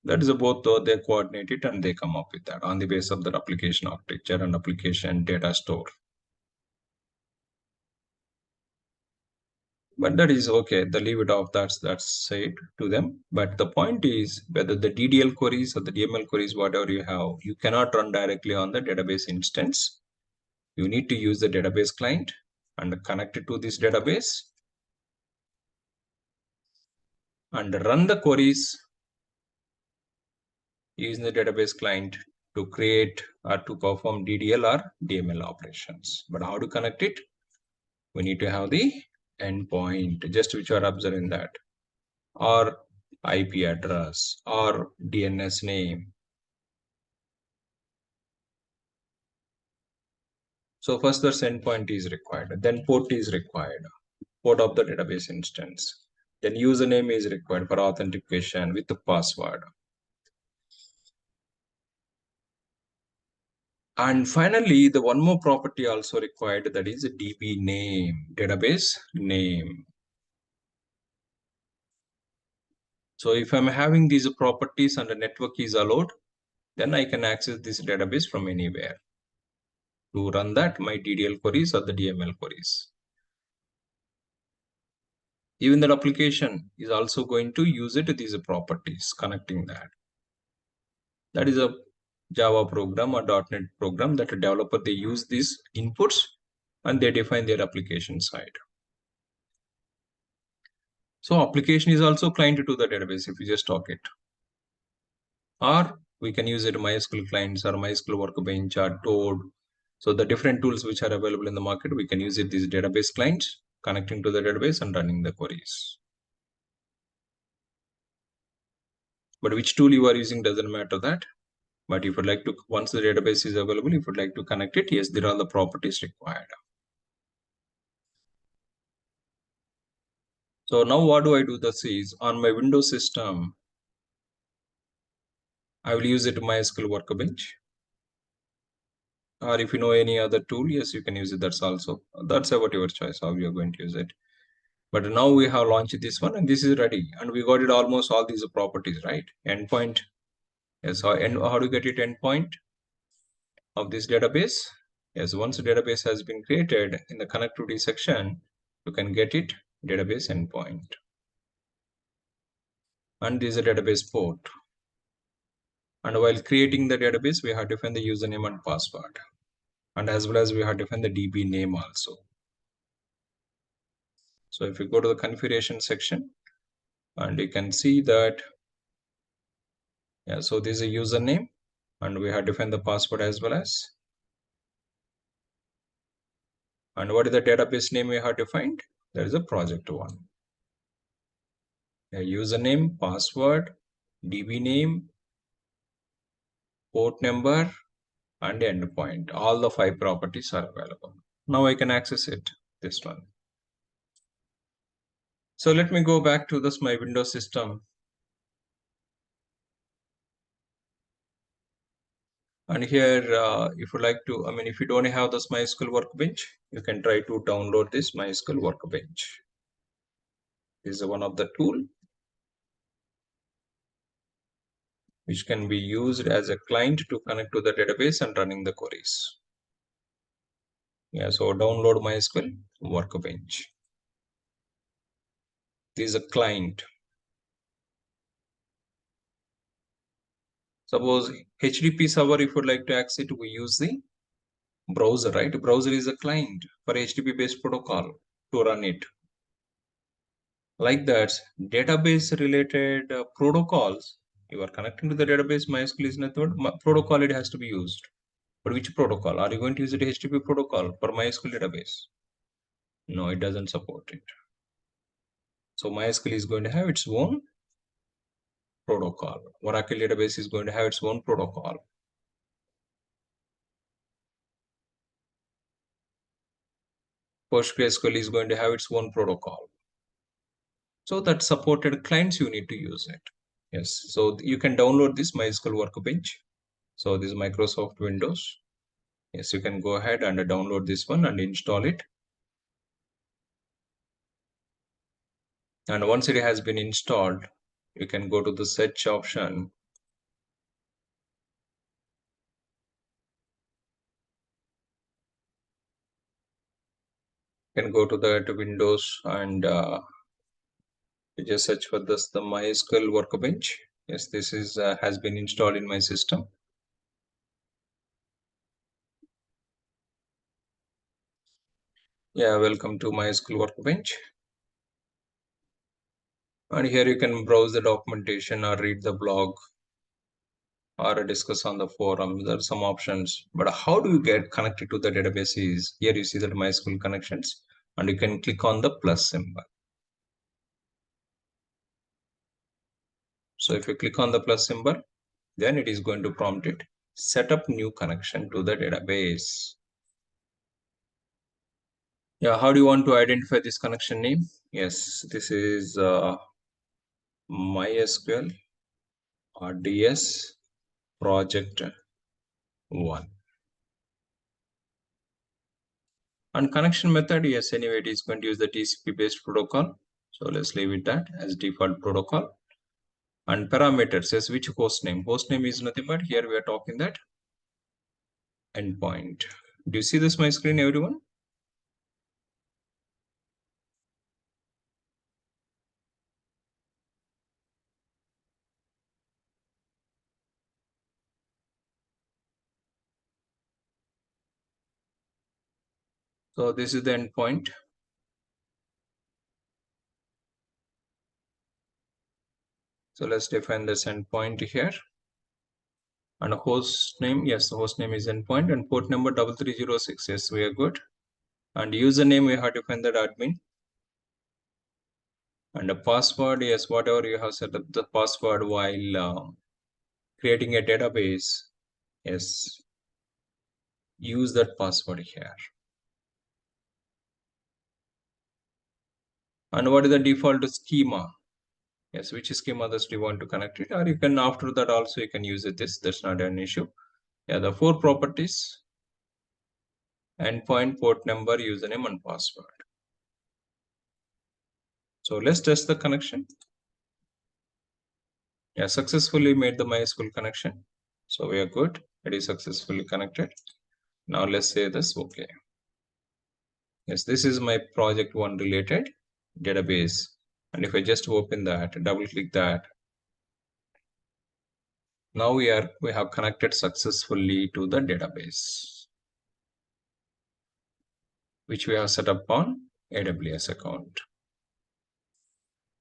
That is both though they coordinate it and they come up with that on the basis of their application architecture and application data store. But that is okay. The leave it off. That's said to them. But the point is whether the DDL queries or the DML queries, whatever you have, you cannot run directly on the database instance. You need to use the database client and connect it to this database and run the queries using the database client to create or to perform DDL or DML operations. But how to connect it? We need to have the endpoint, just which you are observing that. Or IP address, or DNS name. So first the endpoint is required, then port is required, port of the database instance. Then username is required for authentication with the password. And finally, the one more property also required, that is a DB name, database name. So if I'm having these properties and the network is allowed, then I can access this database from anywhere to run that my DDL queries or the DML queries. Even that application is also going to use it, these properties, connecting that. That is a Java program or .NET program that a developer, they use these inputs and they define their application side. So application is also client to the database if you just talk it. Or we can use it MySQL clients or MySQL Workbench or Toad. So the different tools which are available in the market, we can use it these database clients, connecting to the database and running the queries. But which tool you are using doesn't matter that. But if you'd like to, once the database is available, if you'd like to connect it, yes, there are the properties required. So now what do I do? This is on my Windows system, I will use it MySQL Workbench. Or if you know any other tool, yes, you can use it. That's about your choice how you're going to use it. But now we have launched this one and this is ready. And we got it almost all these properties, right? Endpoint. Yes, how do you get it endpoint of this database? Yes, once the database has been created in the connectivity section, you can get it database endpoint. And this is a database port. And while creating the database, we have defined the username and password. And as well as we have defined the DB name also. So if you go to the configuration section, and you can see that, yeah, so this is a username, and we have defined the password as well as. And what is the database name we have defined? That is a project one. A username, password, DB name, port number, and endpoint. All the 5 properties are available. Now I can access it, this one. So let me go back to this my Windows system. And here, if you like to, if you don't have this MySQL Workbench, you can try to download this MySQL Workbench. This is one of the tool which can be used as a client to connect to the database and running the queries. Yeah, so download MySQL Workbench. This is a client. Suppose HTTP server, if you would like to access it, we use the browser, right? Browser is a client for HTTP based protocol to run it. Like that, database related protocols, you are connecting to the database, MySQL is nothing but protocol, it has to be used. But which protocol? Are you going to use the HTTP protocol for MySQL database? No, it doesn't support it. So MySQL is going to have its own protocol. Oracle database is going to have its own protocol. PostgreSQL is going to have its own protocol. So that supported clients, you need to use it. Yes, so you can download this MySQL Workbench. So this is Microsoft Windows. Yes, you can go ahead and download this one and install it. And once it has been installed, you can go to the search option. You can go to that Windows and you just search for this, the MySQL Workbench. Yes, this is has been installed in my system. Yeah, welcome to MySQL Workbench. And here you can browse the documentation or read the blog or discuss on the forum. There are some options. But how do you get connected to the databases? Here you see that MySQL connections, and you can click on the plus symbol. So if you click on the plus symbol, then it is going to prompt it, set up new connection to the database. Yeah, how do you want to identify this connection name? Yes, this is MySQL RDS project 1. And connection method, yes, anyway, it is going to use the TCP based protocol. So let's leave it that as default protocol. And parameters, yes, which host name? Host name is nothing but here we are talking that endpoint. Do you see this my screen, everyone? So this is the endpoint. So let's define this endpoint here. And a host name, yes, the host name is endpoint, and port number 3306. Yes, we are good. And username, we have defined that admin. And a password, yes, whatever you have set up the password while creating a database, yes, use that password here. And what is the default schema? Yes, which schema does you want to connect it, or you can after that also you can use it. That's not an issue. Yeah, the 4 properties: endpoint, port number, username, and password. So let's test the connection. Yeah, successfully made the MySQL connection. So we are good. It is successfully connected. Now let's say this. Okay. Yes, this is my project 1 related database. And if I just open that, double click that, now we have connected successfully to the database, which we have set up on AWS account.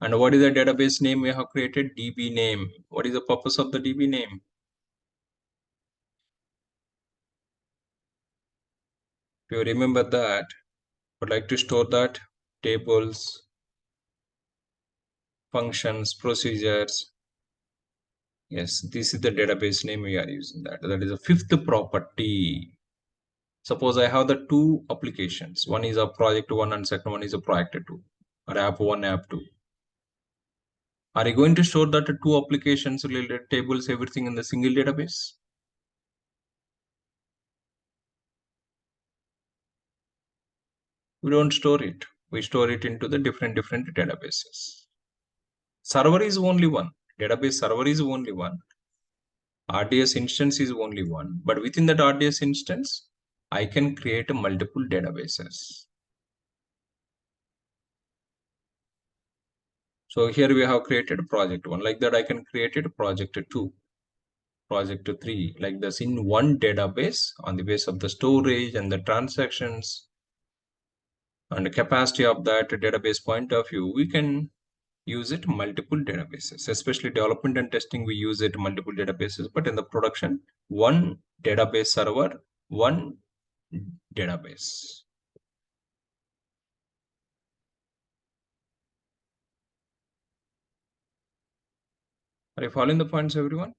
And what is the database name we have created? DB name. What is the purpose of the DB name? If you remember that, would like to store that tables, functions, procedures. Yes, this is the database name we are using that. That is the 5th property. Suppose I have the 2 applications. One is a project 1 and second one is a project 2, or app 1, app 2. Are you going to store that 2 applications related tables, everything in the single database? We don't store it. We store it into the different databases. Server is only one. Database server is only one. RDS instance is only one. But within that RDS instance, I can create multiple databases. So here we have created project 1. Like that, I can create it project 2, project 3. Like this in one database on the base of the storage and the transactions and the capacity of that database point of view, we can use it multiple databases. Especially development and testing, we use it multiple databases. But in the production, one database server, one database. Are you following the points, everyone?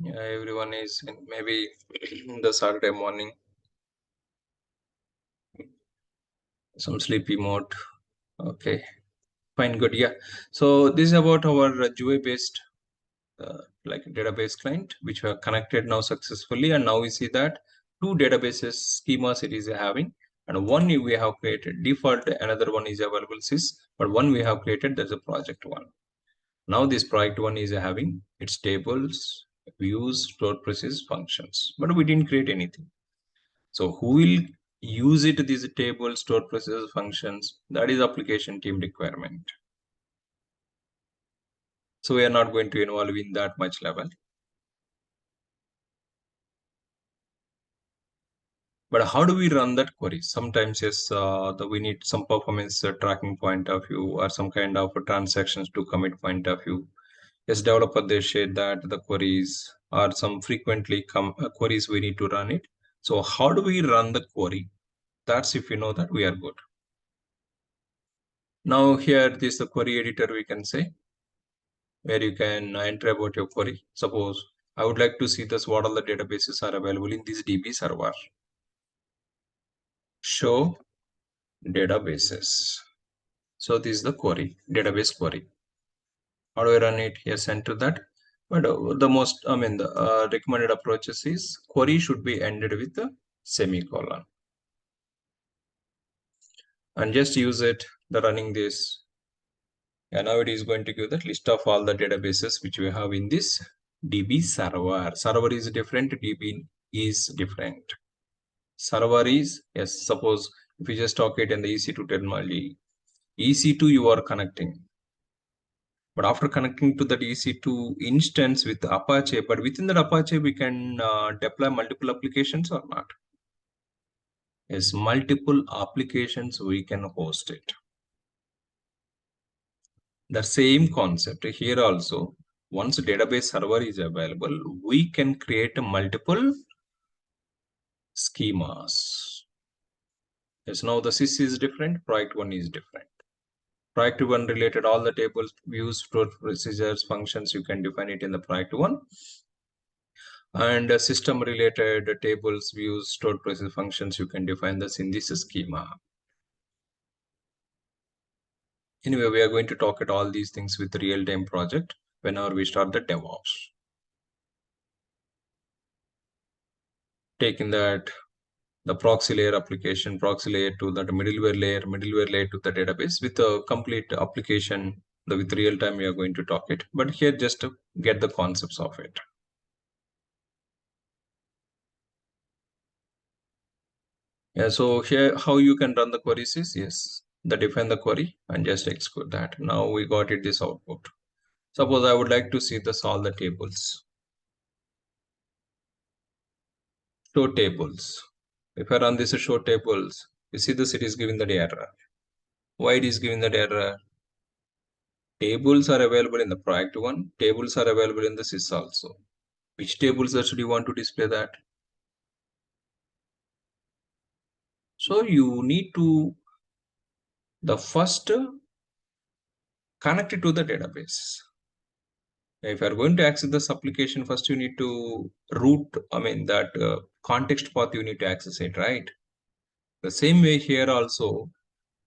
Yeah, everyone is in maybe the Saturday morning, some sleepy mode. Okay, fine, good. Yeah. So this is about our GUI based like database client, which we are connected now successfully. And now we see that 2 databases schemas it is having. And one we have created default, another one is available sys, but one we have created, there's a project 1. Now this project 1 is having its tables, views, stored process, functions, but we didn't create anything. So who will use it, these tables, stored process, functions? That is application team requirement. So we are not going to involve in that much level. But how do we run that query? Sometimes, yes, we need some performance tracking point of view or some kind of transactions to commit point of view. Yes, developer, they share that the queries are some frequently queries we need to run it. So how do we run the query? That's if you know that we are good. Now here, this is the query editor, we can say, where you can enter about your query. Suppose I would like to see this, what all the databases are available in this DB server. Show databases. So this is the query, database query. How do I run it? Yes, enter that. But the recommended approaches is query should be ended with a semicolon. And just use it, the running this. And now it is going to give the list of all the databases which we have in this DB server. Server is different, DB is different. Server is, yes, suppose if you just talk it in the EC2 terminology, EC2 you are connecting. But after connecting to that EC2 instance with Apache, but within that Apache, we can deploy multiple applications or not? Yes, multiple applications we can host it. The same concept here also, once a database server is available, we can create multiple schemas. Yes, now the sys is different, project one is different. Project one related all the tables, views, stored procedures, functions, you can define it in the project one. And system related tables, views, stored procedure functions, you can define this in this schema. Anyway, we are going to talk at all these things with real-time project whenever we start the DevOps. Taking that the proxy layer application, proxy layer to that middleware layer to the database with a complete application. With real time we are going to talk it, but here just to get the concepts of it. Yeah, so here how you can run the queries is, yes, define the query and just execute that. Now we got it this output. Suppose I would like to see this all the tables. Show tables. If I run this show tables, you see this, it is giving the error. Why it is giving that error? Tables are available in the project one. Tables are available in the sys also. Which tables should you want to display that? So you need to first connect it to the database. If you are going to access this application, first you need to root, that context path you need to access it, right? The same way here also,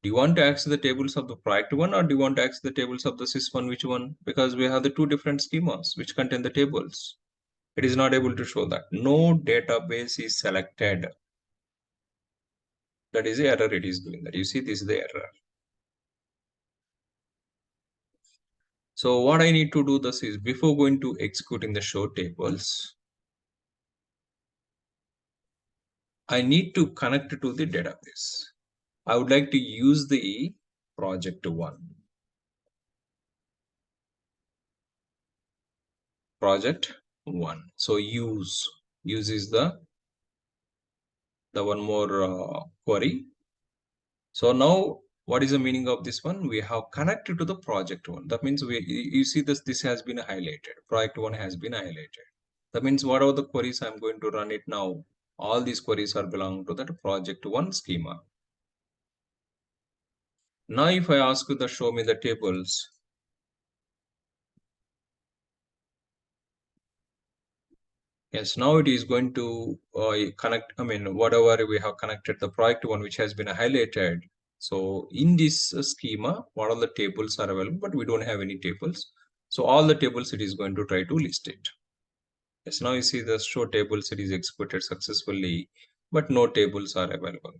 do you want to access the tables of the project one or do you want to access the tables of the sys one? Which one? Because we have the two different schemas which contain the tables. It is not able to show that. No database is selected. That is the error it is doing that. You see, this is the error. So what I need to do this is, before going to executing the show tables, I need to connect to the database. I would like to use the project one. Project one. So use is the one more query. So now what is the meaning of this one? We have connected to the project one. That means you see this has been highlighted. Project one has been highlighted. That means whatever the queries I'm going to run it now, all these queries are belong to that project one schema. Now if I ask you to show me the tables, yes, now it is going to connect, whatever we have connected the project one which has been highlighted. So in this schema, what all the tables are available, but we don't have any tables. So all the tables it is going to try to list it. Yes, now you see the show tables, it is executed successfully, but no tables are available.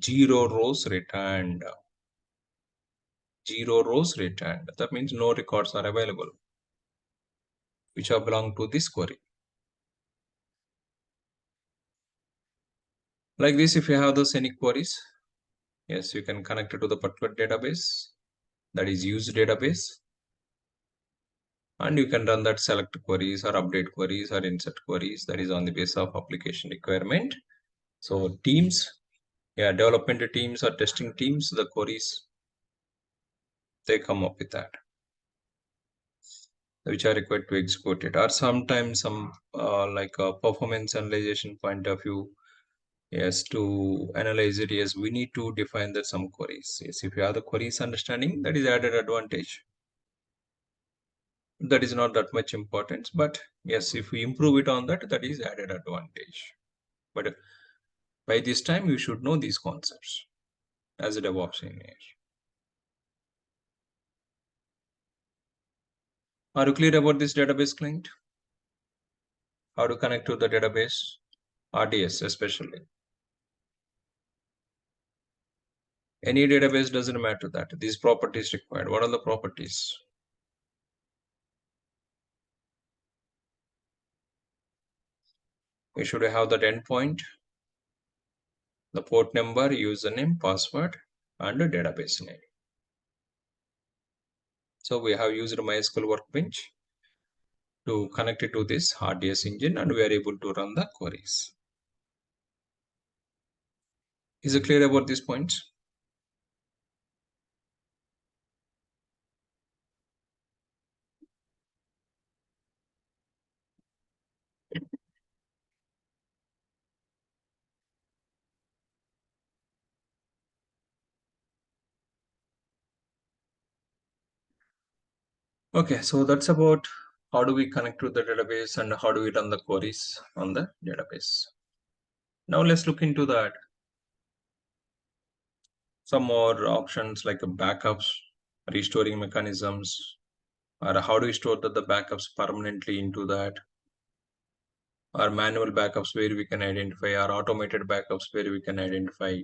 0 rows returned. 0 rows returned. That means no records are available, which are belong to this query. Like this, if you have those any queries, yes, you can connect it to the particular database, that is used database, and you can run that select queries or update queries or insert queries, that is on the basis of application requirement. So teams, yeah, development teams or testing teams, the queries, they come up with that, which are required to execute it. Or sometimes some like a performance analyzation point of view, yes, to analyze it, yes, we need to define that some queries. Yes, if you have the queries understanding, that is added advantage. That is not that much importance, but yes, if we improve it on that, that is added advantage. But by this time, you should know these concepts as a DevOps engineer. Are you clear about this database client? How to connect to the database? RDS especially. Any database doesn't matter that. These properties required. What are the properties? We should have that endpoint, the port number, username, password, and the database name. So we have used MySQL Workbench to connect it to this RDS engine, and we are able to run the queries. Is it clear about these points? Okay, so that's about how do we connect to the database and how do we run the queries on the database. Now let's look into that. Some more options like backups, restoring mechanisms, or how do we store the backups permanently into that, or manual backups where we can identify, or automated backups where we can identify,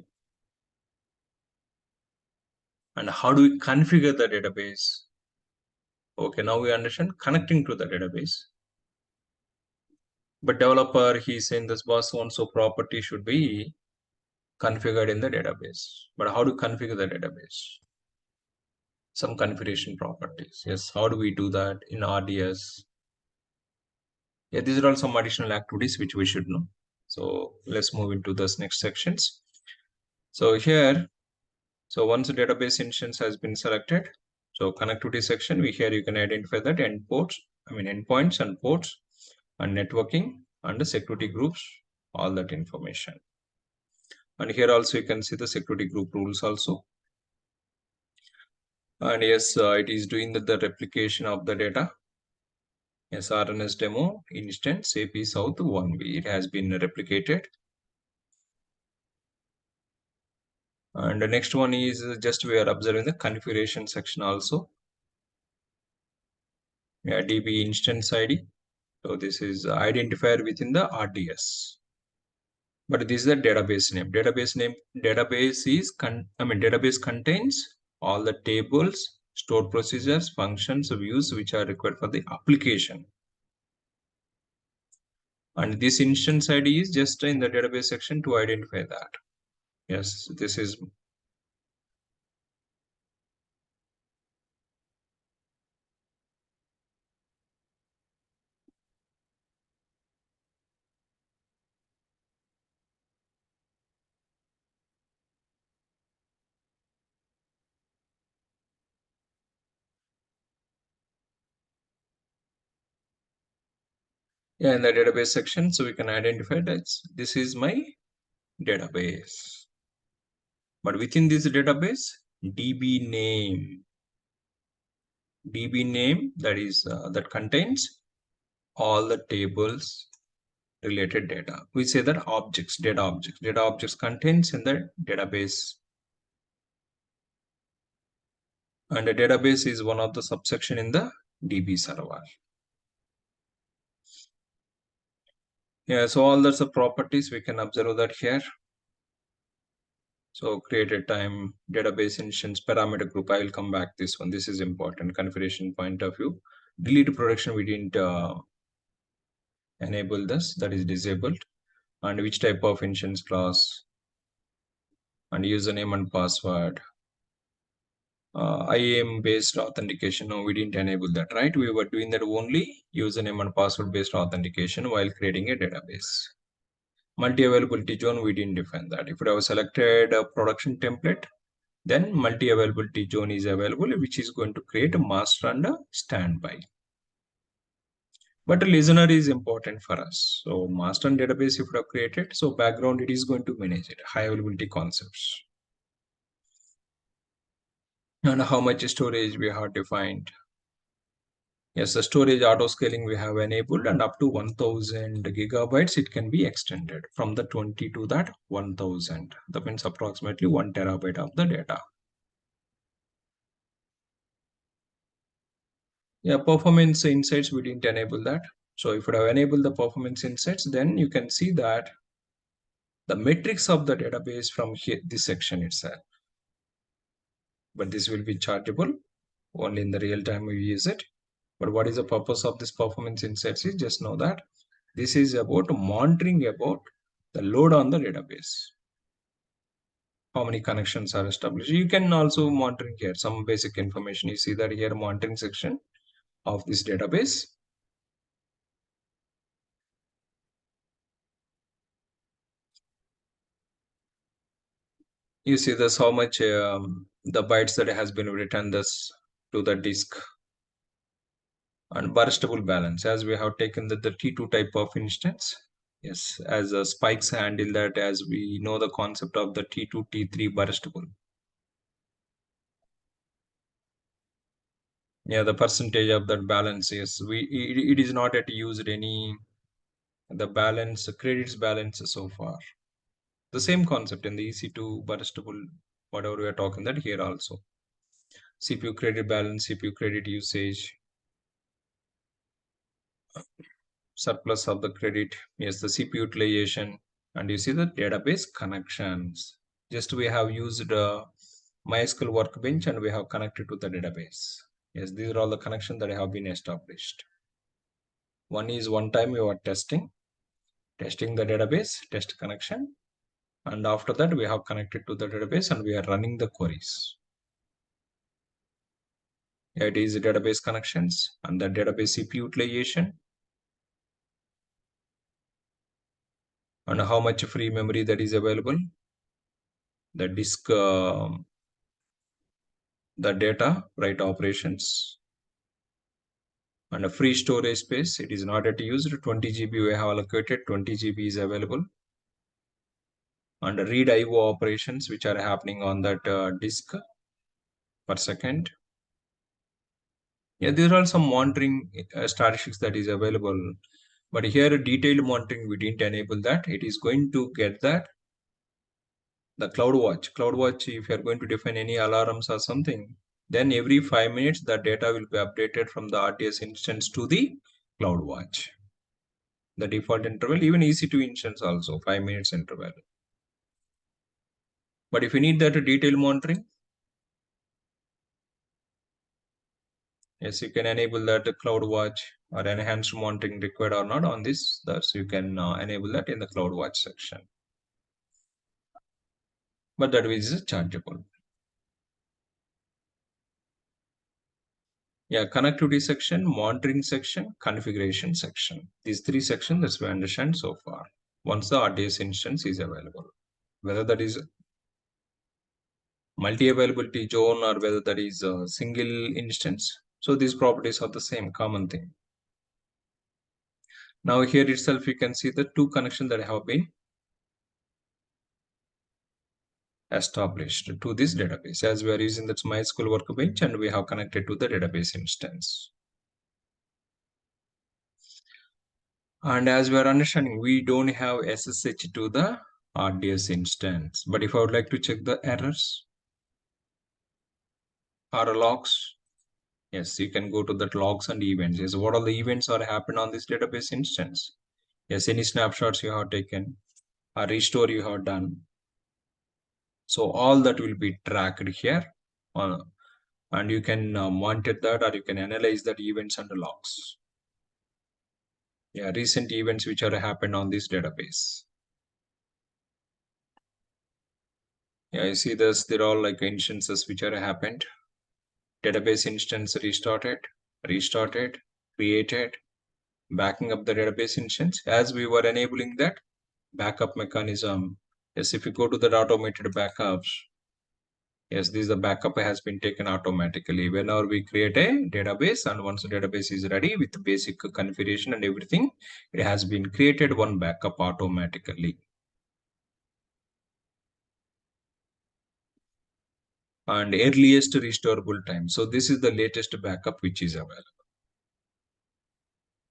and how do we configure the database. Okay, now we understand connecting to the database. But developer, he's saying this boss so property should be configured in the database. But how to configure the database? Some configuration properties. Yes, how do we do that in RDS? Yeah, these are all some additional activities which we should know. So let's move into this next sections. So here, so once the database instance has been selected, so connectivity section, here you can identify that endpoints and ports and networking and the security groups, all that information. And here also you can see the security group rules also. And yes, it is doing the replication of the data. Yes, RNS demo instance AP South 1B. It has been replicated. And the next one is just we are observing the configuration section also. Yeah, DB instance ID. So this is identifier within the RDS. But this is the database name. Database contains all the tables, stored procedures, functions, views which are required for the application. And this instance ID is just in the database section to identify that. Yes, this is. Yeah, in the database section, so we can identify that this is my database. But within this database, DB name that is that contains all the tables related data. We say that data objects contains in the database. And the database is one of the subsection in the DB server. Yeah, so all that's the properties we can observe that here. So created time, database instance, parameter group. I will come back this one. This is important configuration point of view. Delete production, we didn't enable this, that is disabled. And which type of instance class and username and password. IAM based authentication. No, we didn't enable that, right? We were doing that only username and password based authentication while creating a database. Multi-availability zone, we didn't define that. If you have selected a production template, then multi-availability zone is available, which is going to create a master and a standby. But a listener is important for us. So master and database, if you have created, so background, it is going to manage it, high availability concepts. And how much storage we have defined. Yes, the storage auto scaling we have enabled, and up to 1000 gigabytes it can be extended from the 20 to that 1000. That means approximately 1 terabyte of the data. Yeah, performance insights, we didn't enable that. So if you have enabled the performance insights, then you can see that the metrics of the database from here, this section itself. But this will be chargeable only in the real time we use it. But what is the purpose of this performance insights is just know that this is about monitoring about the load on the database. How many connections are established. You can also monitor here some basic information. You see that here monitoring section of this database. You see this how much the bytes that has been written this to the disk. And burstable balance, as we have taken the T2 type of instance. Yes, as a spikes handle that, as we know the concept of the T2, T3 burstable. Yeah, the percentage of that balance is it is not yet used any the balance credits balance so far. The same concept in the EC2 burstable, whatever we are talking that here also. CPU credit balance, CPU credit usage, surplus of the credit, yes, the CPU utilization, and you see the database connections. Just we have used MySQL workbench and we have connected to the database. Yes, these are all the connections that have been established. One is one time you are testing the database, test connection. And after that, we have connected to the database and we are running the queries. It is database connections and the database CPU utilization. And how much free memory that is available. The disk, the data, write operations. And a free storage space, it is not yet used. 20 GB we have allocated, 20 GB is available. And read IO operations which are happening on that disk per second. Yeah, there are some monitoring statistics that is available. But here detailed monitoring, we didn't enable that. It is going to get that. The CloudWatch, if you are going to define any alarms or something, then every 5 minutes the data will be updated from the RDS instance to the CloudWatch. The default interval, even EC2 instance also, 5 minutes interval. But if you need that detailed monitoring, yes, you can enable that CloudWatch or enhanced monitoring required or not on this. Thus, you can enable that in the CloudWatch section. But that is chargeable. Yeah, connectivity section, monitoring section, configuration section. These three sections that we understand so far. Once the RDS instance is available, whether that is multi-availability zone or whether that is a single instance. So these properties are the same common thing. Now here itself, you can see the two connections that have been established to this database, as we are using that MySQL workbench and we have connected to the database instance. And as we are understanding, we don't have SSH to the RDS instance. But if I would like to check the errors or logs, yes, you can go to that logs and events. Yes, what all the events are happened on this database instance? Yes, any snapshots you have taken, a restore you have done. So all that will be tracked here, and you can monitor that or you can analyze that events and the logs. Yeah, recent events which are happened on this database. Yeah, you see this, they're all like instances which are happened. Database instance restarted, created, backing up the database instance. As we were enabling that, backup mechanism. Yes, if you go to the automated backups, yes, this is the backup has been taken automatically. Whenever we create a database and once the database is ready with basic configuration and everything, it has been created one backup automatically. And earliest restorable time. So this is the latest backup which is available.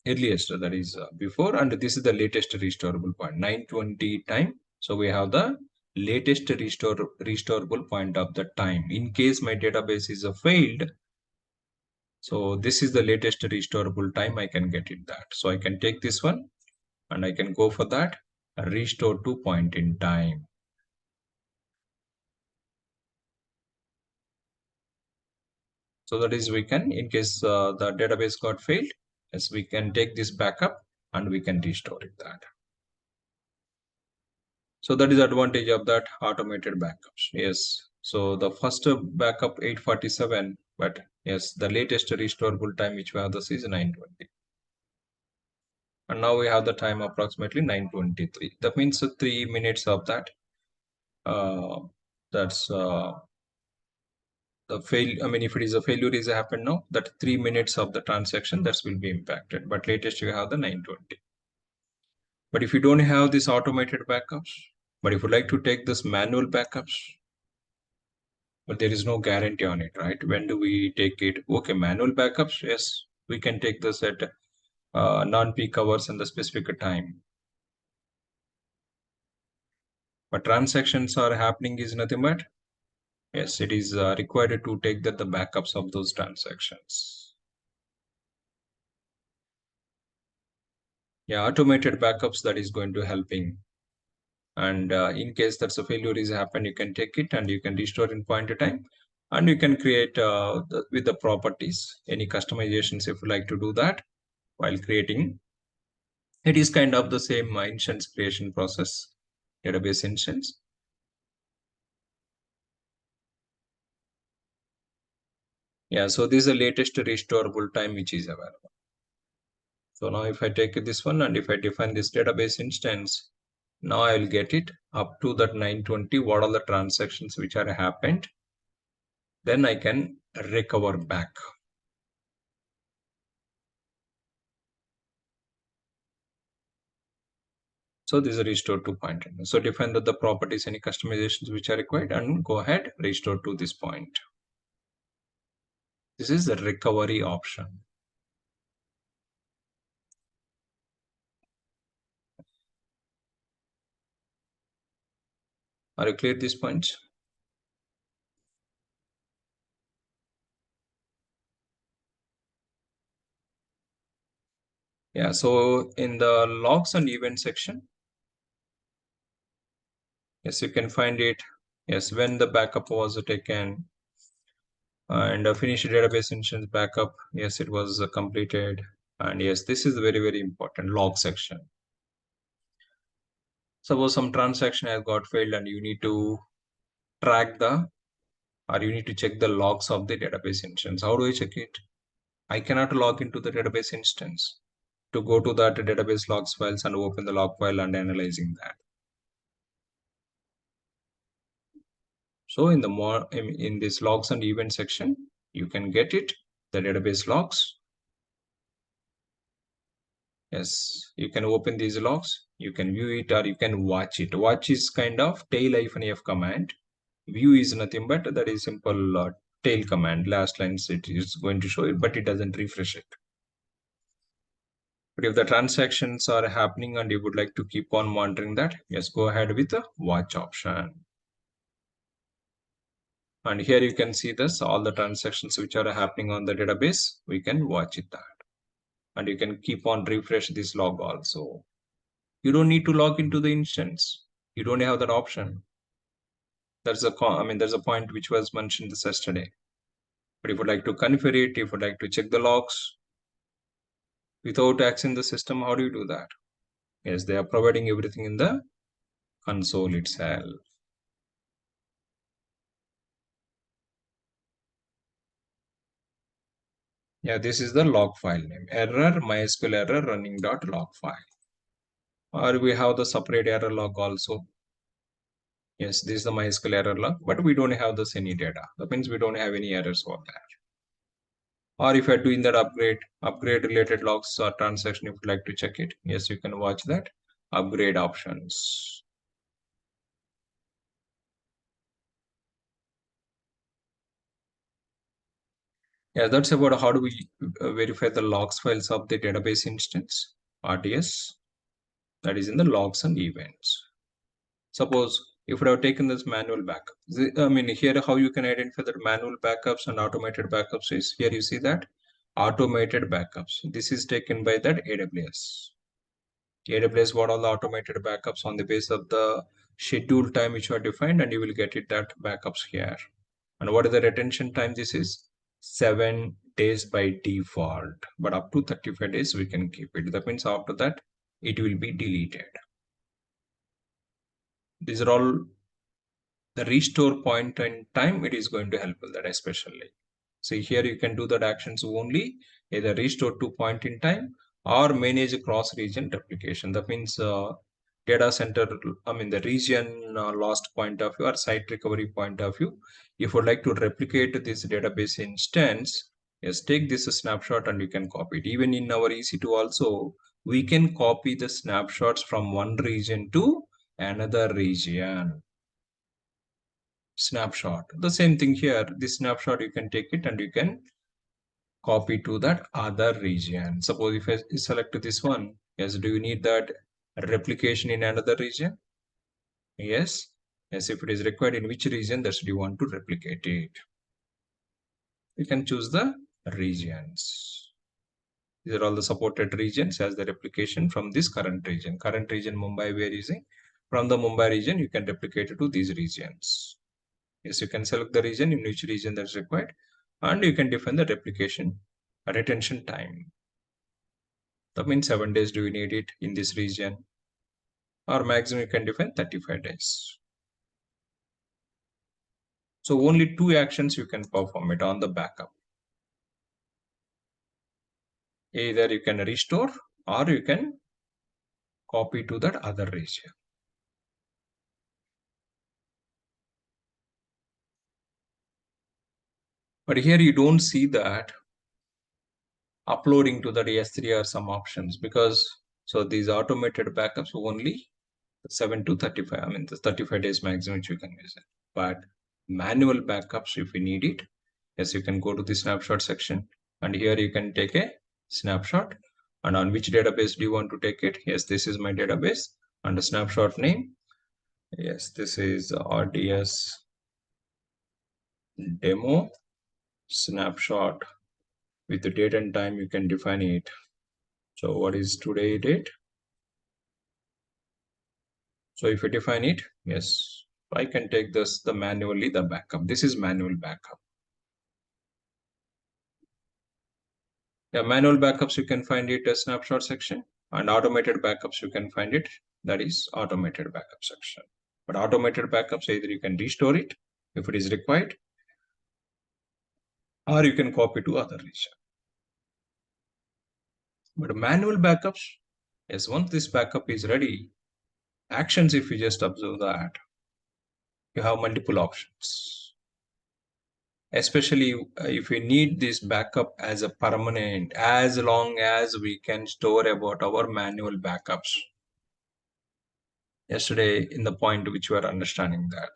Earliest, that is before, and this is the latest restorable point, 920 time. So we have the latest restorable point of the time. In case my database is failed, so this is the latest restorable time I can get it that. So I can take this one and I can go for that restore to point in time. So that is we can, in case the database got failed, yes, we can take this backup and we can restore it that. So that is the advantage of that automated backups. Yes. So the first backup 847, but yes, the latest restorable time which we have this is 920. And now we have the time approximately 923. That means 3 minutes of that. That's the fail. I mean, if it is a failure is happened now, that 3 minutes of the transaction that will be impacted. But latest you have the 920. But if you don't have this automated backups, but if you like to take this manual backups, but there is no guarantee on it, right? When do we take it? Okay, manual backups, yes, we can take this at non-peak hours and the specific time. But transactions are happening is nothing but, yes, it is required to take the backups of those transactions. Yeah, automated backups that is going to helping. And in case that's a failure is happened, you can take it and you can restore in point of time. And you can create with the properties, any customizations if you like to do that while creating. It is kind of the same instance creation process, database instance. Yeah, so this is the latest restorable time which is available. So now if I take this one and if I define this database instance, now I will get it up to that 920, what are the transactions which are happened. Then I can recover back. So this is a restore to point. So define the properties, any customizations which are required and go ahead, restore to this point. This is the recovery option. Are you clear these points? Yeah, so in the logs and event section, yes, you can find it. Yes, when the backup was taken and finished database instance backup. Yes, it was completed. And yes, this is very, very important log section. Suppose some transaction has got failed and you need to track or you need to check the logs of the database instance. How do I check it? I cannot log into the database instance to go to that database logs files and open the log file and analyzing that. So in the in this logs and event section, you can get it, the database logs. Yes, you can open these logs, you can view it or you can watch it. Watch is kind of tail-f command. View is nothing but that is simple tail command. Last lines it is going to show it, but it doesn't refresh it. But if the transactions are happening and you would like to keep on monitoring that, yes, go ahead with the watch option. And here you can see this, all the transactions which are happening on the database, we can watch it that. And you can keep on refresh this log also. You don't need to log into the instance. You don't have that option. There's a point which was mentioned this yesterday. But if you would like to configure it, if you would like to check the logs without accessing the system, how do you do that? Yes, they are providing everything in the console itself. Yeah, this is the log file name. Error, MySQL error running.log file. or we have the separate error log also. Yes, this is the MySQL error log, but we don't have this any data. That means we don't have any errors over there. Or if you're doing that upgrade related logs or transaction, if you'd like to check it, yes, you can watch that upgrade options. Yeah, that's about how do we verify the logs files of the database instance, RDS, that is in the logs and events. Suppose if we have taken this manual backup, I mean, here how you can identify that manual backups and automated backups is here you see that automated backups. This is taken by that AWS. AWS what all the automated backups on the base of the scheduled time which are defined, and you will get it that backups here. And what is the retention time? This is 7 days by default, but up to 35 days we can keep it. That means after that it will be deleted. These are all the restore point in time. It is going to help with that especially. See here you can do that actions only either restore to point in time or manage cross region replication. That means data center, I mean the region lost point of view or site recovery point of view. If you would like to replicate this database instance, yes, take this snapshot and you can copy it. Even in our EC2 also, we can copy the snapshots from one region to another region. Snapshot. The same thing here. This snapshot you can take it and you can copy to that other region. Suppose if I select this one, yes, do you need that replication in another region? Yes. Yes, if it is required in which region, that's do you want to replicate it. You can choose the regions. These are all the supported regions as the replication from this current region. Current region Mumbai we are using. From the Mumbai region, you can replicate it to these regions. Yes, you can select the region in which region that's required, and you can define the replication retention time. That means 7 days do you need it in this region, or maximum you can define 35 days. So only two actions you can perform it on the backup. Either you can restore or you can copy to that other region. But here you don't see that uploading to that S3 or some options, because so these automated backups only 7 to 35, I mean the 35 days maximum which you can use it. But manual backups, if you need it, yes, you can go to the snapshot section, and here you can take a snapshot, and on which database do you want to take it? Yes, this is my database, and the snapshot name, yes, this is RDS demo snapshot. With the date and time you can define it. So what is today date? So if you define it, yes, I can take this the manually the backup. This is manual backup. Yeah, manual backups you can find it as snapshot section, and automated backups you can find it, that is automated backup section. But automated backups either you can restore it if it is required, or you can copy to other region. But manual backups, yes, once this backup is ready, actions, if you just observe that, you have multiple options. Especially if we need this backup as a permanent, as long as we can store about our manual backups. Yesterday in the point which we are understanding that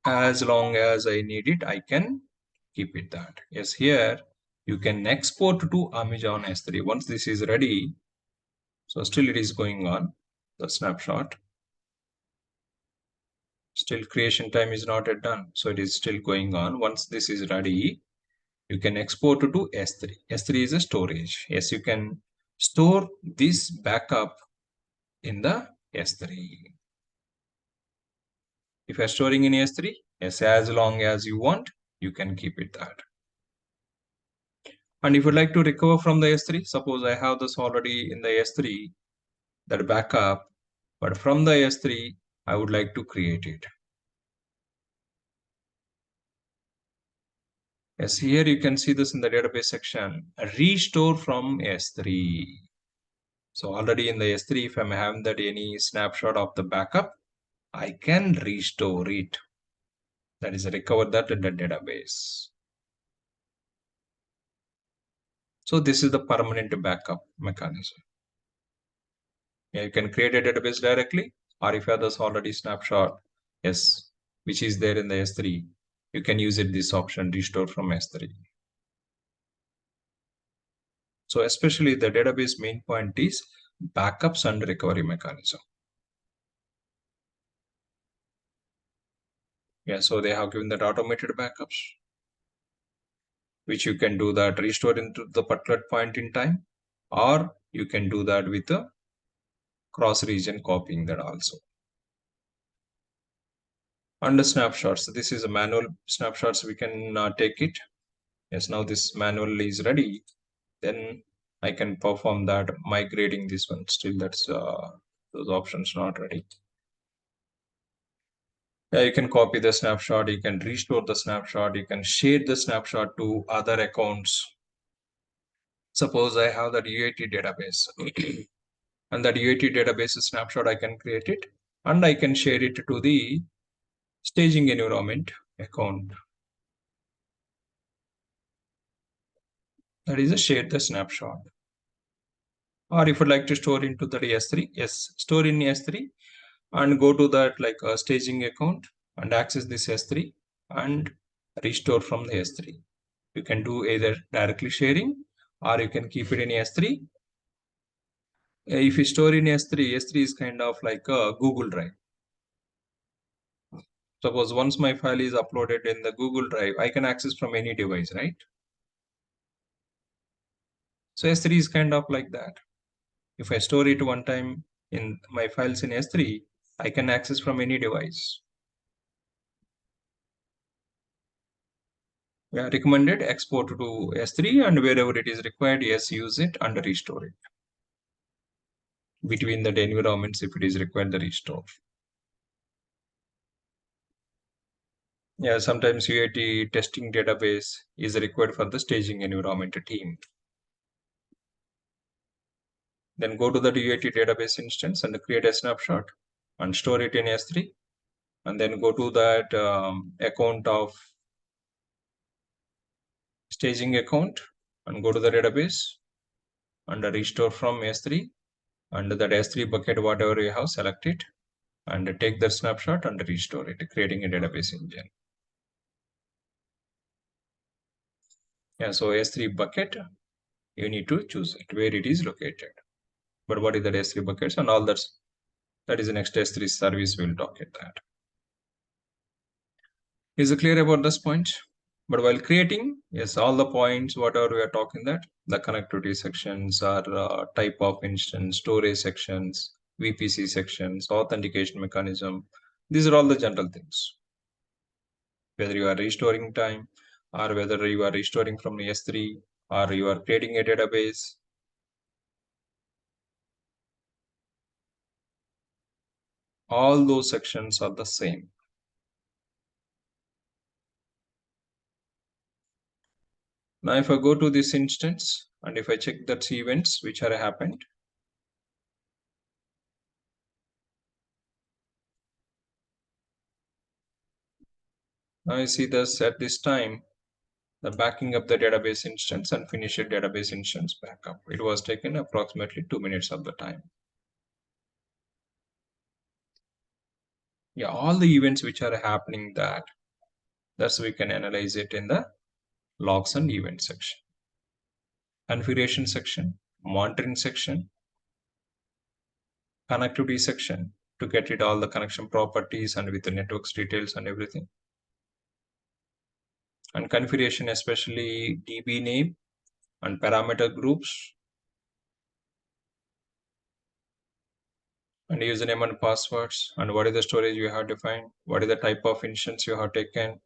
as long as I need it, I can keep it that. Yes, here you can export to Amazon S3. Once this is ready, so still it is going on, the snapshot. Still creation time is not yet done, so it is still going on. Once this is ready, you can export to S3. S3 is a storage. Yes, you can store this backup in the S3. If you're storing in S3, yes, as long as you want, you can keep it that. And if you'd like to recover from the S3, suppose I have this already in the S3, that backup, but from the S3, I would like to create it. Yes, here you can see this in the database section, restore from S3. So already in the S3, if I'm having that any snapshot of the backup, I can restore it. That is recover that in the database. So this is the permanent backup mechanism. Yeah, you can create a database directly, or if you have this already snapshot, yes, which is there in the S3, you can use it this option restore from S3. So especially the database main point is backups and recovery mechanism. Yeah, so they have given that automated backups, which you can do that restore into the particular point in time, or you can do that with a cross-region copying that also. Under snapshots, this is a manual snapshots, we can take it. Yes, now this manual is ready. Then I can perform that migrating this one. Still, that's those options not ready. Yeah, you can copy the snapshot, you can restore the snapshot, you can share the snapshot to other accounts. Suppose I have that UAT database and that UAT database snapshot, I can create it and I can share it to the staging environment account. That is a share the snapshot. Or if you'd like to store into the S3, yes, store in S3 and go to that like a staging account and access this S3 and restore from the S3. You can do either directly sharing or you can keep it in S3. If you store in S3, S3 is kind of like a Google Drive. Suppose once my file is uploaded in the Google Drive, I can access from any device, right? So S3 is kind of like that. If I store it one time in my files in S3, I can access from any device. Yeah, recommended export to S3 and wherever it is required, yes, use it and restore it. Between the environments, if it is required, the restore. Yeah, sometimes UAT testing database is required for the staging environment team. Then go to the UAT database instance and create a snapshot and store it in S3. And then go to that account of staging account and go to the database and restore from S3 and that S3 bucket, whatever you have, select it and take the snapshot and restore it, creating a database engine. Yeah, so S3 bucket, you need to choose it where it is located. But what is the S3 buckets and all that is the next S3 service. We'll talk at that. Is it clear about this point? But while creating, yes, all the points, whatever we are talking that, the connectivity sections are type of instance, storage sections, VPC sections, authentication mechanism. These are all the general things. Whether you are restoring time or whether you are restoring from S3 or you are creating a database. All those sections are the same. Now, if I go to this instance and if I check that events which are happened, now I see this at this time, the backing up the database instance and finish a database instance backup. It was taken approximately 2 minutes of the time. Yeah, all the events which are happening that's we can analyze it in the logs and event section. Configuration section, monitoring section, connectivity section to get it all the connection properties and with the networks details and everything. And configuration, especially DB name and parameter groups and username and passwords and what is the storage you have defined, what is the type of instance you have taken.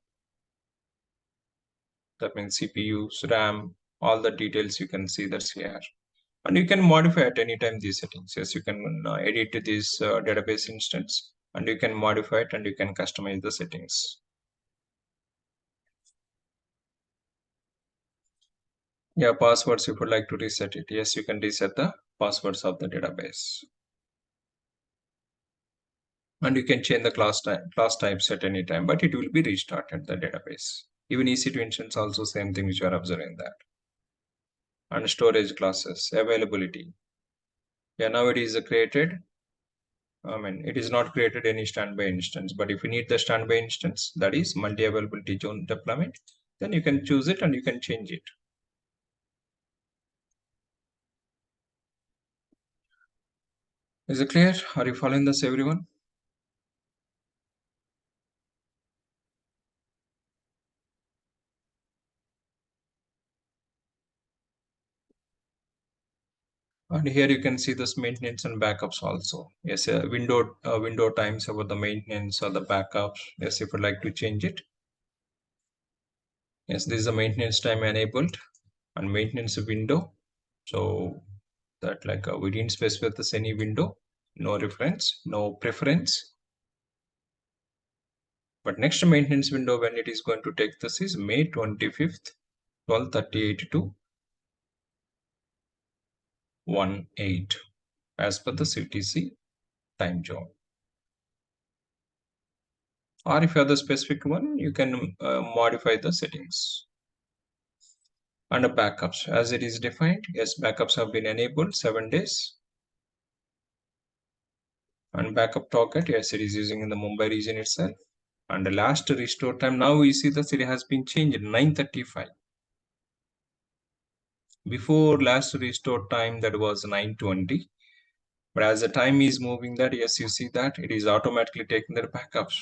That means CPUs, RAM, all the details you can see that's here. And you can modify at any time these settings. Yes, you can edit this database instance and you can modify it and you can customize the settings. Yeah, passwords, if you would like to reset it, yes, you can reset the passwords of the database. And you can change the class types at any time, but it will be restarted the database. Even EC2 instance also same thing which you are observing that. And storage classes, availability. Yeah, now it is created. It is not created any standby instance, but if you need the standby instance, that is multi-availability zone deployment, then you can choose it and you can change it. Is it clear? Are you following this, everyone? And here you can see this maintenance and backups also. Yes, window times about the maintenance or the backups. Yes, if you'd like to change it. Yes, this is a maintenance time enabled and maintenance window. So that we didn't specify this any window, no reference, no preference. But next maintenance window when it is going to take this is May 25th, 12:38 to 18 as per the CTC time zone. Or if you have the specific one, you can modify the settings. Under backups, as it is defined, yes, backups have been enabled 7 days. And backup target, yes, it is using in the Mumbai region itself. And the last restore time, now we see the city has been changed 9:35. Before last restore time, that was 9:20. But as the time is moving that, yes, you see that it is automatically taking the backups.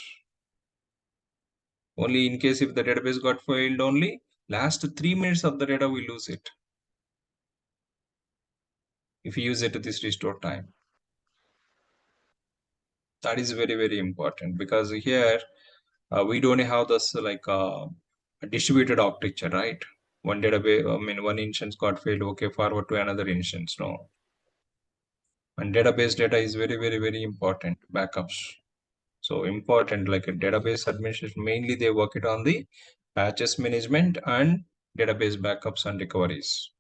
Only in case if the database got failed, only last 3 minutes of the data we lose it. If you use it at this restore time. That is very, very important because here we don't have this a distributed architecture, right? One database, one instance got failed, okay, forward to another instance. No. And database data is very, very, very important. Backups. So important, like a database administration, mainly they work it on the patches management and database backups and recoveries.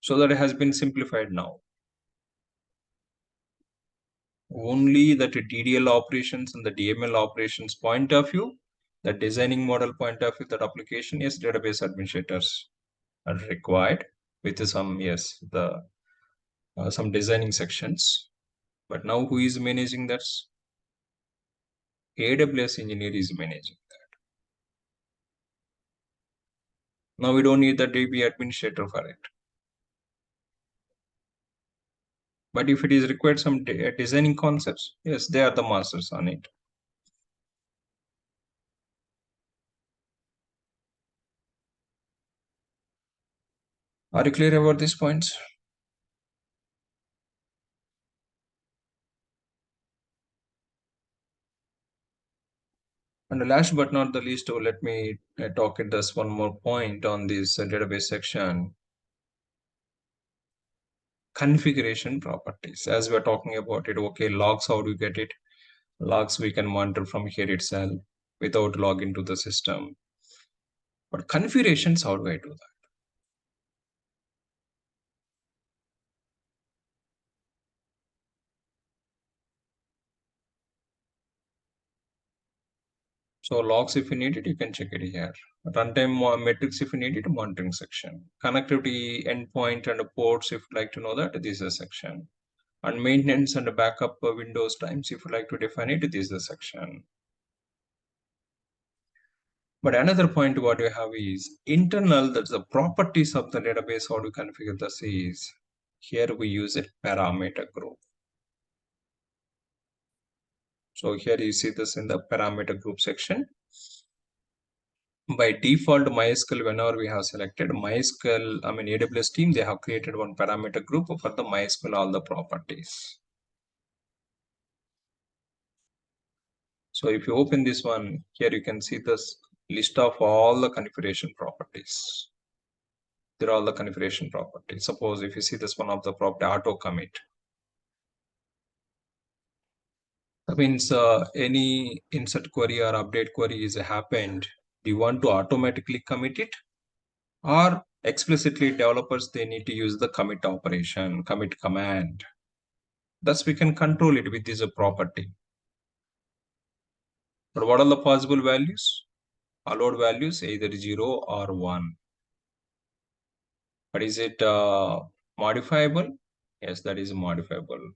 So that has been simplified now. Only that DDL operations and the DML operations point of view, the designing model point of view, that application is database administrators are required with some, yes, the some designing sections. But now who is managing that? AWS engineer is managing. Now we don't need the DB administrator for it. But if it is required some designing concepts, yes, they are the masters on it. Are you clear about these points? And last but not the least, let me talk at this one more point on this database section. Configuration properties. As we're talking about it, okay, logs, how do you get it? Logs we can monitor from here itself without login to the system. But configurations, how do I do that? So logs, if you need it, you can check it here. Runtime metrics, if you need it, monitoring section. Connectivity, endpoint, and ports, if you'd like to know that, this is a section. And maintenance and backup Windows times, if you'd like to define it, this is the section. But another point what we have is internal, that's the properties of the database, how to configure this is, here we use a parameter group. So here you see this in the parameter group section. By default, MySQL, whenever we have selected MySQL, AWS team, they have created one parameter group for the MySQL, all the properties. So if you open this one, here you can see this list of all the configuration properties. They're all the configuration properties. Suppose if you see this one of the property auto commit. That means any insert query or update query is happened. Do you want to automatically commit it, or explicitly developers, they need to use the commit operation, commit command? Thus we can control it with this property. But what are the possible values? Allowed values either 0 or 1. But is it modifiable? Yes, that is modifiable.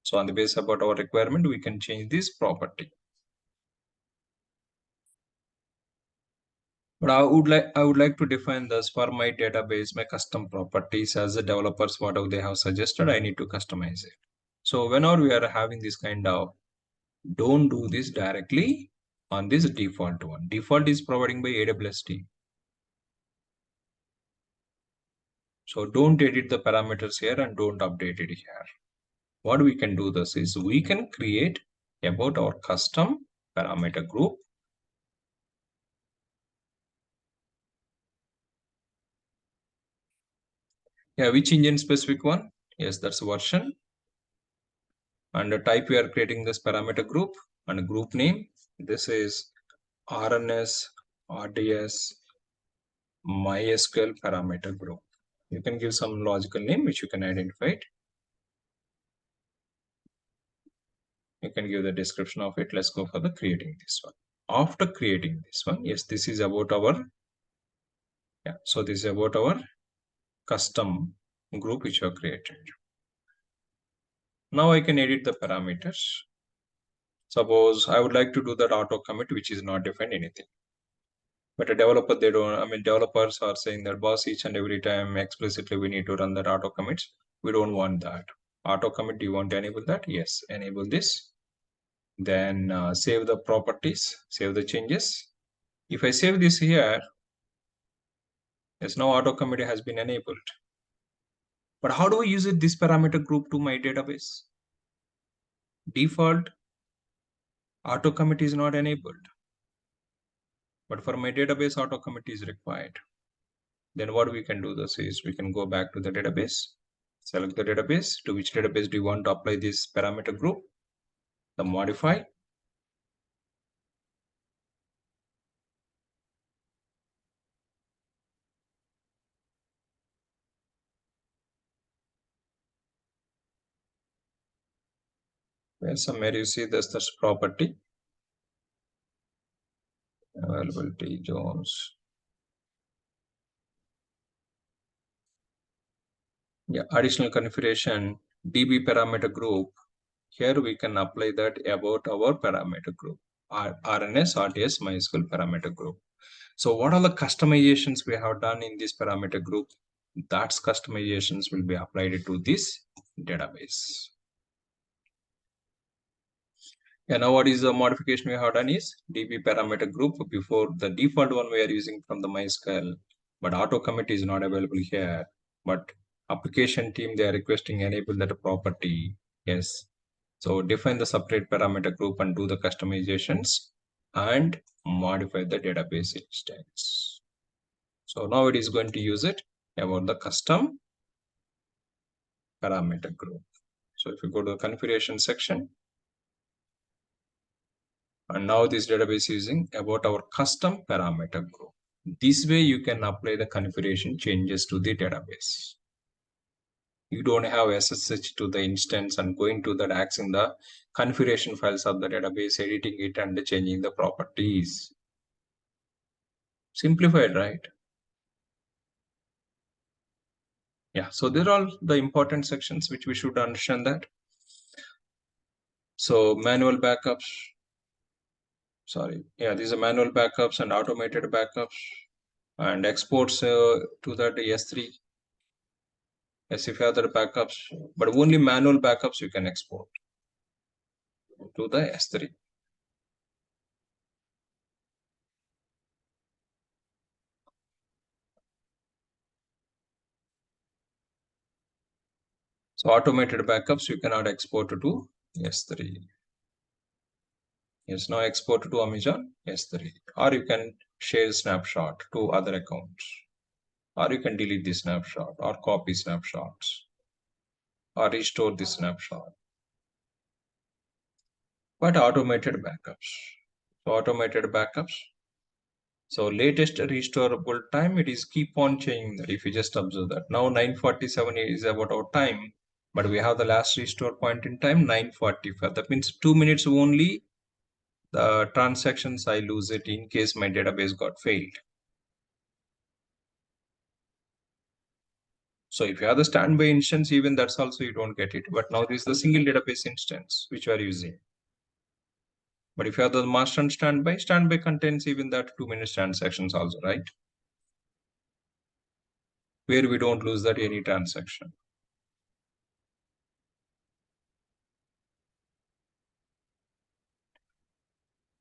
So on the basis about our requirement, we can change this property. But I would like to define this for my database, my custom properties as the developers, whatever they have suggested, I need to customize it. So whenever we are having this kind of, don't do this directly on this default one. Default is providing by AWS team. So don't edit the parameters here and don't update it here. What we can do this is we can create about our custom parameter group. Yeah, which engine specific one? Yes, that's version. And the type we are creating this parameter group and group name. This is RNS, RDS, MySQL parameter group. You can give some logical name which you can identify it. You can give the description of it. Let's go for the creating this one. After creating this one, yes, this is about our, yeah, so this is about our custom group which we have created. Now I can edit the parameters. Suppose I would like to do that auto commit, which is not defined anything. But a developer, they don't, I mean, developers are saying that boss, each and every time explicitly we need to run that auto commits. We don't want that. Auto commit, do you want to enable that? Yes, enable this. Then save the properties, save the changes. If I save this here, yes, now auto commit has been enabled. But how do I use it, this parameter group to my database? Default auto commit is not enabled. But for my database, auto commit is required. Then what we can do this is we can go back to the database, select the database. To which database do you want to apply this parameter group? The modify. Where somewhere you see this property, availability zones. Yeah, additional configuration, DB parameter group. Here we can apply that about our parameter group, RNS, RDS, MySQL parameter group. So what are the customizations we have done in this parameter group? That's customizations will be applied to this database. Yeah, now what is the modification we have done is DB parameter group. Before the default one we are using from the MySQL, but auto commit is not available here. But application team, they are requesting enable that property. Yes. So define the separate parameter group and do the customizations and modify the database instance. So now it is going to use it about the custom parameter group. So if you go to the configuration section, and now this database is using about our custom parameter group. This way you can apply the configuration changes to the database. You don't have SSH to the instance and going to that accessing the configuration files of the database, editing it and changing the properties. Simplified, right? Yeah, so they're all the important sections which we should understand that. So manual backups, sorry, yeah, these are manual backups and automated backups and exports to that S3. Yes, if you have the backups, but only manual backups you can export to the S3. So automated backups you cannot export to S3. Yes, now export to Amazon S3, or you can share snapshot to other accounts, or you can delete the snapshot or copy snapshots or restore the snapshot. But automated backups. So automated backups, So latest restorable time, it is keep on changing that. If you just observe that now 9:47 is about our time, but we have the last restore point in time 9:45. That means 2 minutes only. The transactions I lose it in case my database got failed. So if you have the standby instance, even that's also you don't get it. But now this is the single database instance which we are using. But if you have the master and standby contains even that 2 minutes transactions also, right? Where we don't lose that any transaction.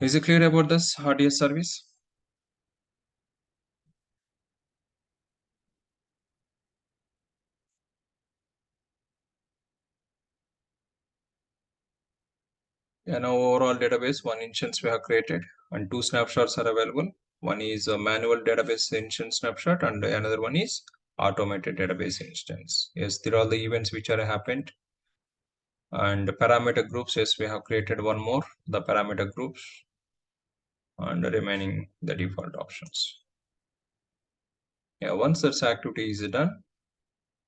Is it clear about this RDS service? Yeah, now overall database, one instance we have created and two snapshots are available. One is a manual database instance snapshot and another one is automated database instance. Yes, there are the events which are happened. And parameter groups, yes, we have created one more, the parameter groups, and remaining the default options. Yeah, once that activity is done,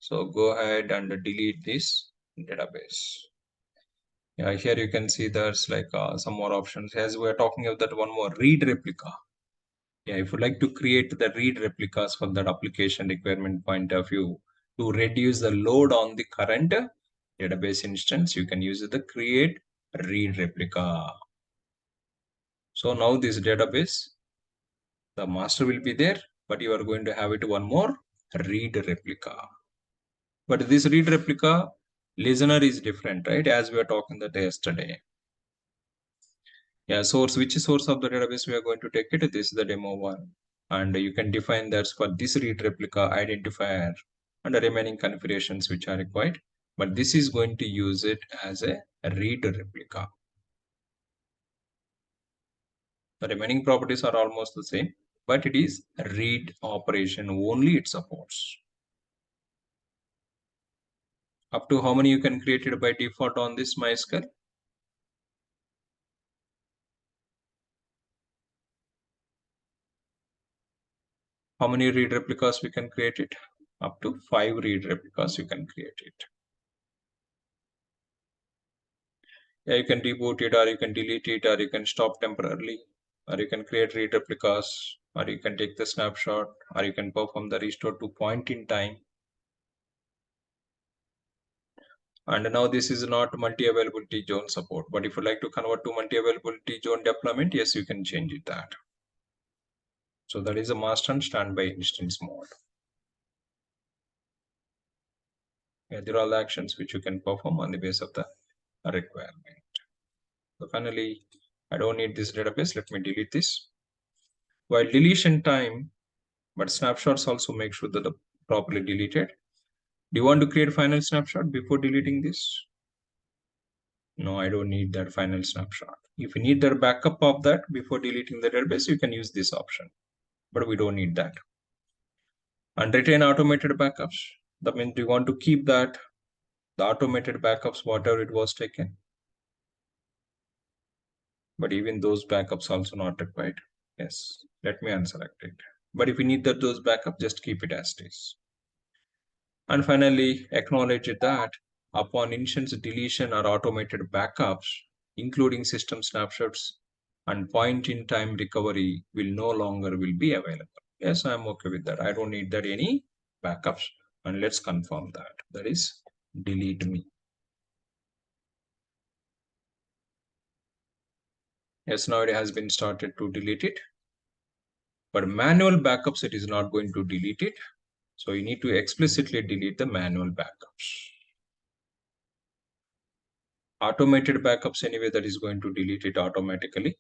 so go ahead and delete this database. Yeah, here you can see there's like some more options. As we're talking about that one more read replica. Yeah, if you like to create the read replicas for that application requirement point of view to reduce the load on the current database instance, you can use the create read replica. So now this database, the master will be there, but you are going to have it one more read replica. But this read replica listener is different, right? As we were talking that yesterday. Yeah, source, which source of the database we are going to take it? This is the demo one. And you can define that for this read replica identifier and the remaining configurations which are required. But this is going to use it as a read replica. The remaining properties are almost the same, but it is a read operation only it supports. Up to how many you can create it by default on this MySQL? How many read replicas we can create it? Up to 5 read replicas you can create it. Yeah, you can reboot it, or you can delete it, or you can stop temporarily, or you can create read replicas, or you can take the snapshot, or you can perform the restore to point in time. And now this is not multi-availability zone support, but if you like to convert to multi-availability zone deployment, yes, you can change it that. So that is a master and standby instance mode. Yeah, there are all the actions which you can perform on the basis of the requirement. So finally, I don't need this database. Let me delete this. While deletion time, but snapshots also make sure that the properly deleted. Do you want to create final snapshot before deleting this? No, I don't need that final snapshot. If you need the backup of that before deleting the database, you can use this option, but we don't need that. And retain automated backups. That means you want to keep that, the automated backups, whatever it was taken. But even those backups also not required. Yes, let me unselect it. But if you need those backups, just keep it as it is. And finally, acknowledge that upon instance deletion or automated backups, including system snapshots and point-in-time recovery will no longer will be available. Yes, I'm okay with that. I don't need that any backups. And let's confirm that. That is delete me. Yes, now it has been started to delete it. But manual backups, it is not going to delete it. So you need to explicitly delete the manual backups. Automated backups anyway, that is going to delete it automatically.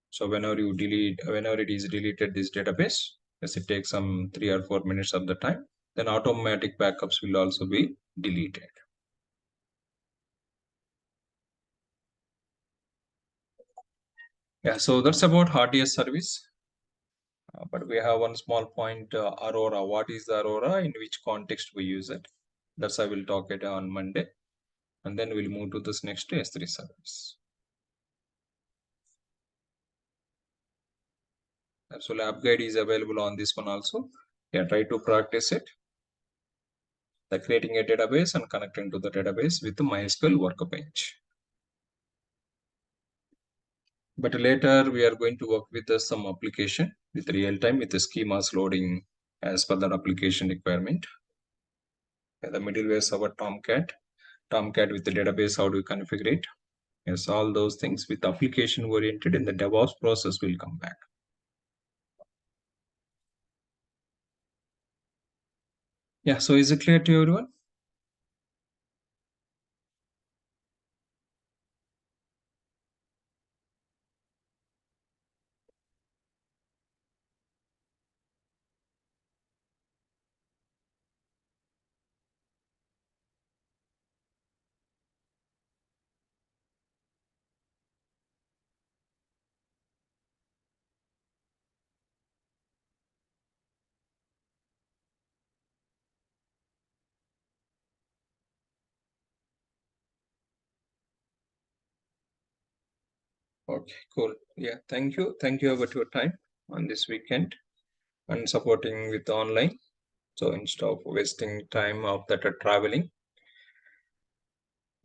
So whenever it is deleted this database, as it takes some 3 or 4 minutes of the time, then automatic backups will also be deleted. Yeah, so that's about RDS service. But we have one small point, Aurora. What is the Aurora? In which context we use it? That's I will talk it on Monday. And then we'll move to this next S3 service. So lab guide is available on this one also. Yeah, try to practice it. Like creating a database and connecting to the database with the MySQL workbench. But later we are going to work with some application with real time with the schemas loading as per the application requirement. The middleware is our Tomcat with the database, how do we configure it? Yes, all those things with application oriented in the DevOps process will come back. Yeah, so is it clear to everyone? Okay, cool. Yeah, thank you. Thank you about your time on this weekend and supporting with online. So instead of wasting time of that traveling.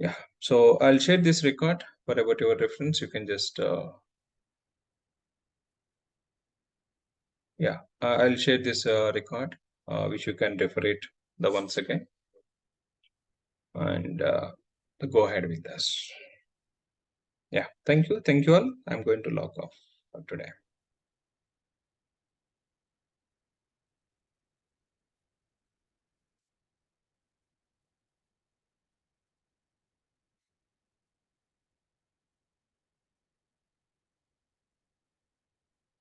Yeah, so I'll share this record for about your reference. You can just yeah, I'll share this record which you can refer it the once again and go ahead with us. Yeah, thank you all. I'm going to log off for today.